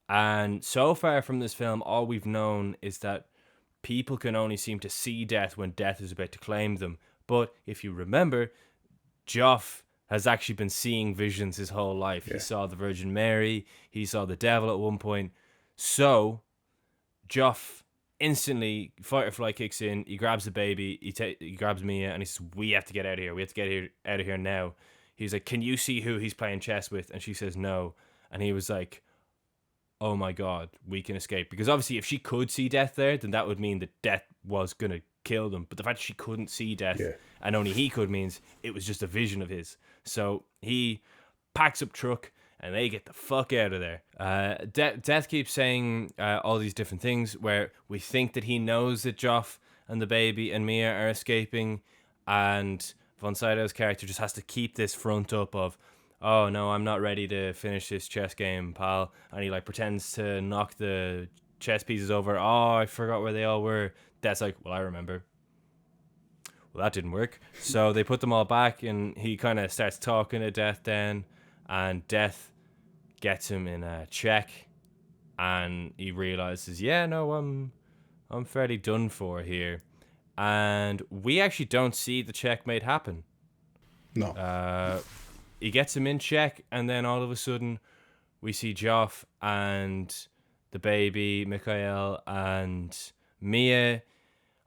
And so far from this film, all we've known is that people can only seem to see death when death is about to claim them. But if you remember, Joff has actually been seeing visions his whole life. Yeah. He saw the Virgin Mary, he saw the devil at one point. So Joff instantly, fight or flight kicks in, he grabs the baby, he grabs Mia, and he says, we have to get out of here. We have to get out of here now. He's like, can you see who he's playing chess with? And she says no. And he was like, oh my God, we can escape. Because obviously if she could see death there, then that would mean that death was going to kill them. But the fact she couldn't see death, and only he could, means it was just a vision of his. So he packs up truck and they get the fuck out of there. Death keeps saying all these different things where we think that he knows that Joff and the baby and Mia are escaping, and von Sydow's character just has to keep this front up of, oh no, I'm not ready to finish this chess game, pal. And he like pretends to knock the chess pieces over. Oh, I forgot where they all were. Death's like, well, I remember. Well, that didn't work. So they put them all back, and he kind of starts talking to Death then, and Death gets him in a check, and he realizes, yeah, no, I'm fairly done for here. And we actually don't see the checkmate happen. No. He gets him in check, and then all of a sudden we see Joff and the baby, Mikhail, and Mia,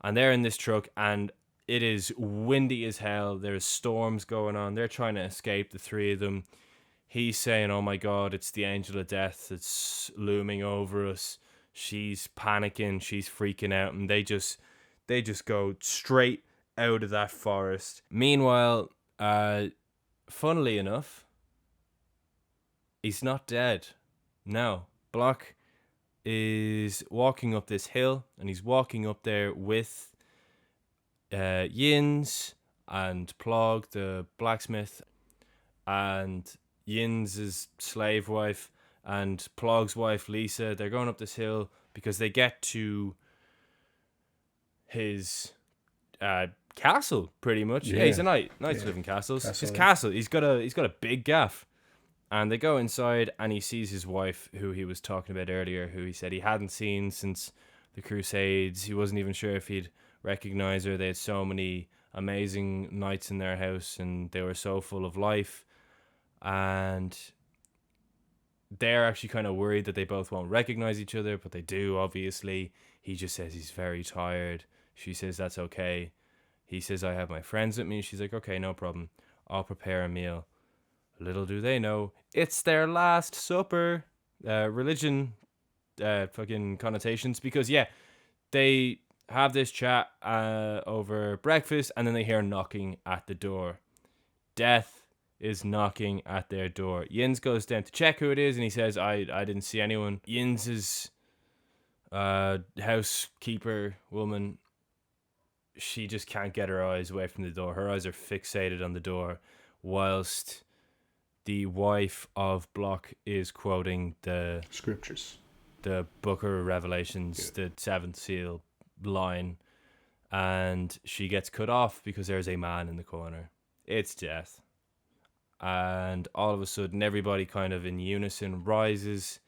and they're in this truck, and it is windy as hell. There's storms going on. They're trying to escape, the three of them. He's saying, oh my God, it's the angel of death that's looming over us. She's panicking, she's freaking out, and they just go straight out of that forest. Meanwhile, funnily enough, he's not dead. No. Block is walking up this hill, and he's walking up there with Jöns and Plog, the blacksmith, and Jöns' slave wife, and Plog's wife Lisa. They're going up this hill because they get to his castle, pretty much. Yeah, he's a knight. Knights live in castles. His castle. He's got a big gaff. And they go inside, and he sees his wife, who he was talking about earlier, who he said he hadn't seen since the Crusades. He wasn't even sure if he'd recognize her. They had so many amazing knights in their house, and they were so full of life. And they're actually kind of worried that they both won't recognize each other, but they do, obviously. He just says he's very tired. She says that's okay. He says, I have my friends with me. She's like, okay, no problem. I'll prepare a meal. Little do they know, it's their last supper. Religion fucking connotations, because they have this chat over breakfast, and then they hear knocking at the door. Death is knocking at their door. Jöns goes down to check who it is, and he says, I didn't see anyone. Jens's housekeeper woman, she just can't get her eyes away from the door. Her eyes are fixated on the door, whilst the wife of Block is quoting the scriptures, the Book of Revelations, the seventh seal line, and she gets cut off because there's a man in the corner. It's death. And all of a sudden, everybody kind of in unison rises,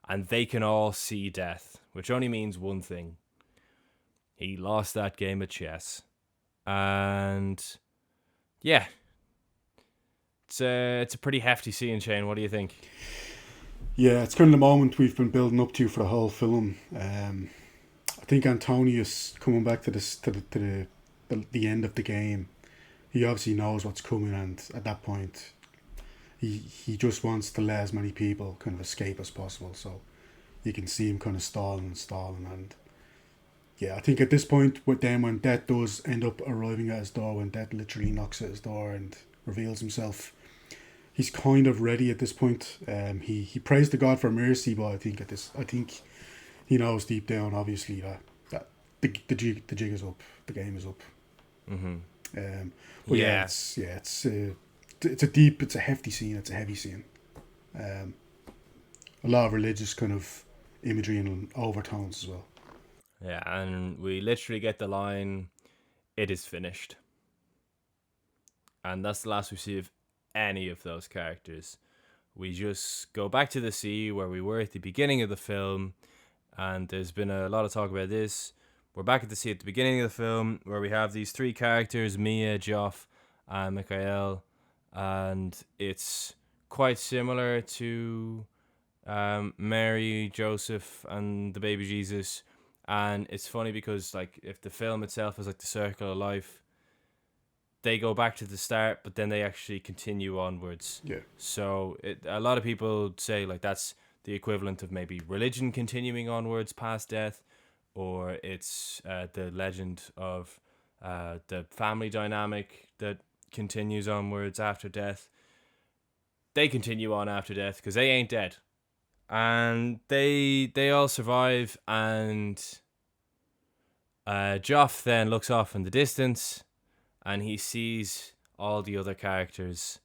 and they can all see death, which only means one thing. He lost that game of chess. And yeah, it's a pretty hefty scene, Shane. What do you think? Yeah, it's kind of the moment we've been building up to for the whole film. I think Antonius, coming back to this to the end of the game, he obviously knows what's coming, and at that point, he just wants to let as many people kind of escape as possible. So you can see him kind of stalling, and yeah, I think at this point, with them, when Death does end up arriving at his door, when Death literally knocks at his door and reveals himself, he's kind of ready at this point. He prays to God for mercy, but I think he knows deep down, obviously, that the jig is up, the game is up. Mm-hmm. It's a hefty scene. It's a heavy scene. A lot of religious kind of imagery and overtones as well. Yeah, and we literally get the line, "It is finished," and that's the last we see of any of those characters. We just go back to the sea where we were at the beginning of the film, and there's been a lot of talk about this. We're back at the sea at the beginning of the film where we have these three characters, Mia, Joff, and Mikhail, and it's quite similar to Mary, Joseph, and the baby Jesus. And it's funny because, like, if the film itself is like the circle of life, they go back to the start, but then they actually continue onwards. Yeah. So a lot of people say, like, that's the equivalent of maybe religion continuing onwards past death, or it's the legend of the family dynamic that continues onwards after death. They continue on after death because they ain't dead. And they all survive, and Joff then looks off in the distance, and he sees all the other characters,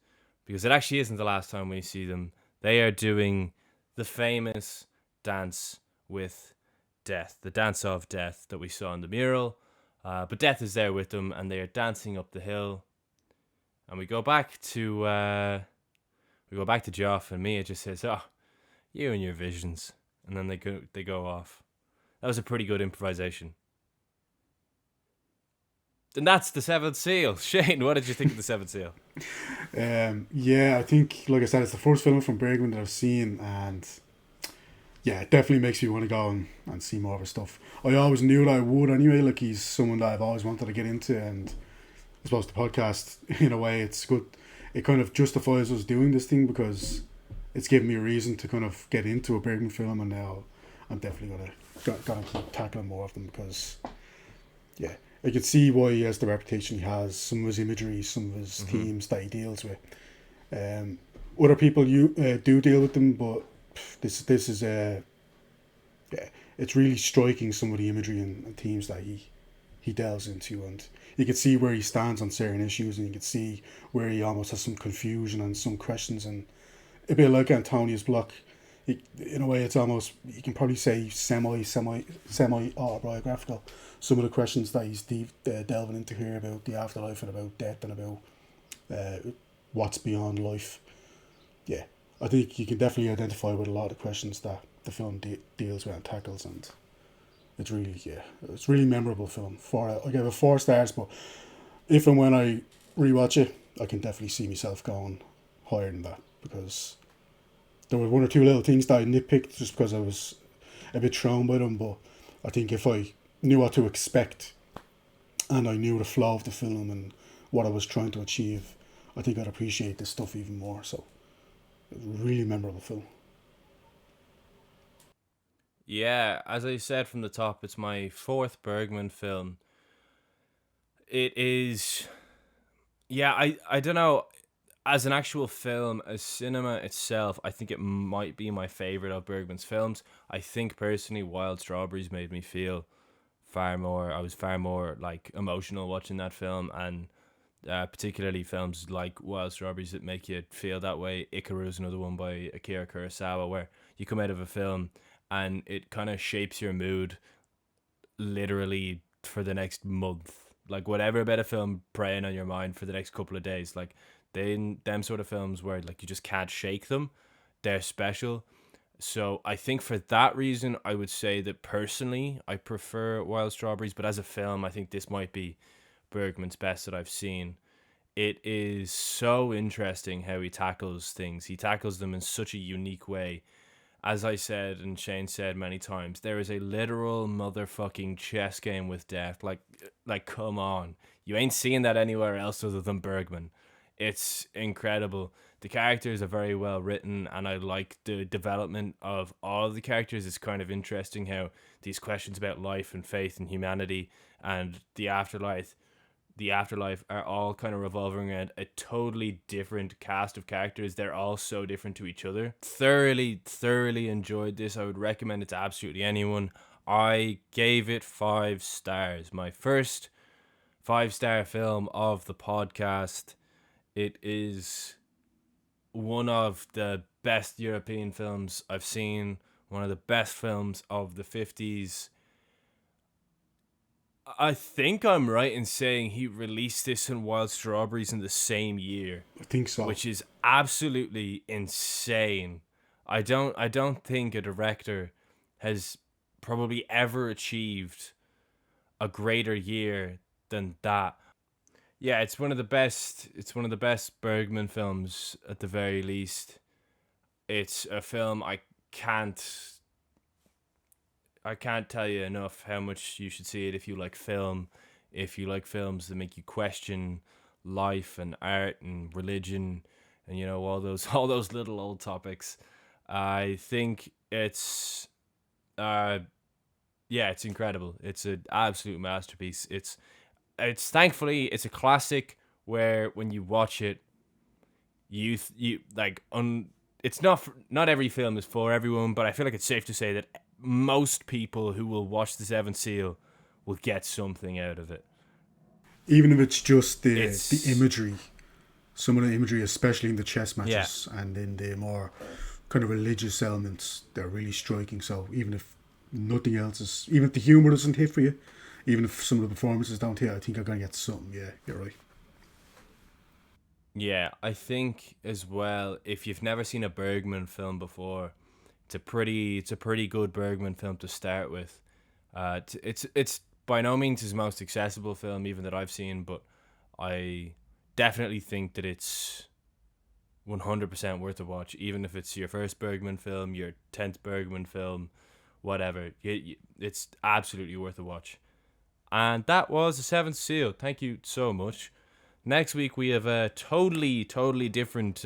because it actually isn't the last time we see them. They are doing the famous dance with Death, the dance of Death that we saw in the mural, but Death is there with them, and they are dancing up the hill. And we go back to Joff, and Mia just says, "Oh, you and your visions," and then they go off. That was a pretty good improvisation. And that's the Seventh Seal. Shane, what did you think of the Seventh Seal? I think, like I said, it's the first film from Bergman that I've seen, and yeah, it definitely makes me want to go and see more of his stuff. I always knew that I would anyway. Like, he's someone that I've always wanted to get into, and I suppose the podcast, in a way, it's good. It kind of justifies us doing this thing because it's given me a reason to kind of get into a Bergman film, and now I'm definitely gonna keep tackling more of them because, yeah, I could see why he has the reputation he has. Some of his imagery, some of his themes that he deals with. Other people do deal with them, but this is yeah, it's really striking, some of the imagery and themes that he delves into, and you can see where he stands on certain issues, and you can see where he almost has some confusion and some questions, and a bit like Antonius Block. In a way, it's almost, you can probably say, semi autobiographical. Some of the questions that he's delving into here about the afterlife and about death and about what's beyond life. Yeah, I think you can definitely identify with a lot of the questions that the film deals with and tackles, and it's really, yeah, it's really memorable film. I gave it 4 stars, but if and when I rewatch it, I can definitely see myself going higher than that, because there were one or two little things that I nitpicked just because I was a bit thrown by them. But I think if I knew what to expect and I knew the flow of the film and what I was trying to achieve, I think I'd appreciate this stuff even more. So, it was a really memorable film. Yeah, as I said from the top, it's my fourth Bergman film. It is, yeah, I don't know. As an actual film, as cinema itself, I think it might be my favorite of Bergman's films. I think personally, Wild Strawberries made me feel I was far more like emotional watching that film, and particularly films like Wild Strawberries that make you feel that way. Icaru is another one by Akira Kurosawa, where you come out of a film and it kind of shapes your mood literally for the next month. Like whatever about a film preying on your mind for the next couple of days. Like them sort of films where like you just can't shake them. They're special. So I think for that reason, I would say that personally I prefer Wild Strawberries. But as a film, I think this might be Bergman's best that I've seen. It is so interesting how he tackles things. He tackles them in such a unique way. As I said and Shane said many times, there is a literal motherfucking chess game with death. Like come on. You ain't seeing that anywhere else other than Bergman. It's incredible. The characters are very well written, and I like the development of all the characters. It's kind of interesting how these questions about life and faith and humanity and the afterlife are all kind of revolving around a totally different cast of characters. They're all so different to each other. Thoroughly enjoyed this. I would recommend it to absolutely anyone. I gave it 5 stars. My first 5-star film of the podcast. It is one of the best European films I've seen. One of the best films of the 50s. I think I'm right in saying he released this and Wild Strawberries in the same year, I think so. which is absolutely insane. I don't think a director has probably ever achieved a greater year than that. Yeah, it's one of the best. It's one of the best Bergman films at the very least. It's a film can't I can't tell you enough how much you should see it if you like film, if you like films that make you question life and art and religion and all those all those little old topics. I think it's uh yeah, it's incredible. It's an absolute masterpiece. It's thankfully it's a classic where when you watch it you like it's not every film is for everyone, but I feel like it's safe to say that most people who will watch The Seventh Seal will get something out of it. Even if it's just the It's imagery, some of the imagery, especially in the chess yeah, matches and in the more kind of religious elements, they're really striking. So even if nothing else is, even if the humor doesn't hit for you, even if some of the performances don't hit, I think I'm going to get something. Yeah, you're right. yeah. I think as well, if you've never seen a Bergman film before, it's a pretty good Bergman film to start with. It's by no means his most accessible film, even that I've seen, but I definitely think that it's 100% worth a watch, even if it's your first Bergman film, your 10th Bergman film, whatever. It's absolutely worth a watch. And that was The Seventh Seal. Thank you so much. Next week we have a totally different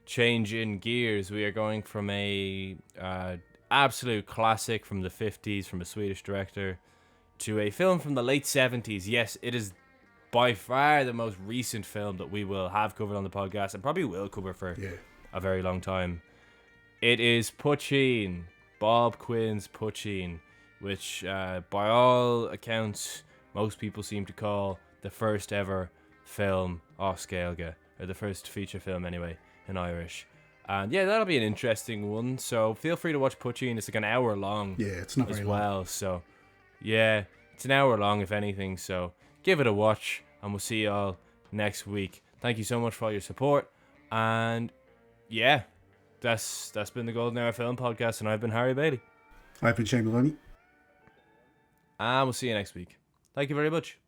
change in gears. We are going from a absolute classic from the 50s from a Swedish director to a film from the late 70s. Yes, it is by far the most recent film that we will have covered on the podcast and probably will cover for Yeah. a very long time. It is Puccin Bob Quinn's Puccin, which by all accounts most people seem to call the first ever film off Scaelga, or the first feature film anyway in Irish. And yeah, that'll be an interesting one, so feel free to watch Puccin. It's like an hour long. Yeah, it's not as very well long. So yeah, it's an hour long if anything, so give it a watch and we'll see you all next week. Thank you so much for all your support, and yeah, that's been the Golden Hour Film Podcast, and I've been Harry Bailey. I've been Shane Maloney. And we'll see you next week. Thank you very much.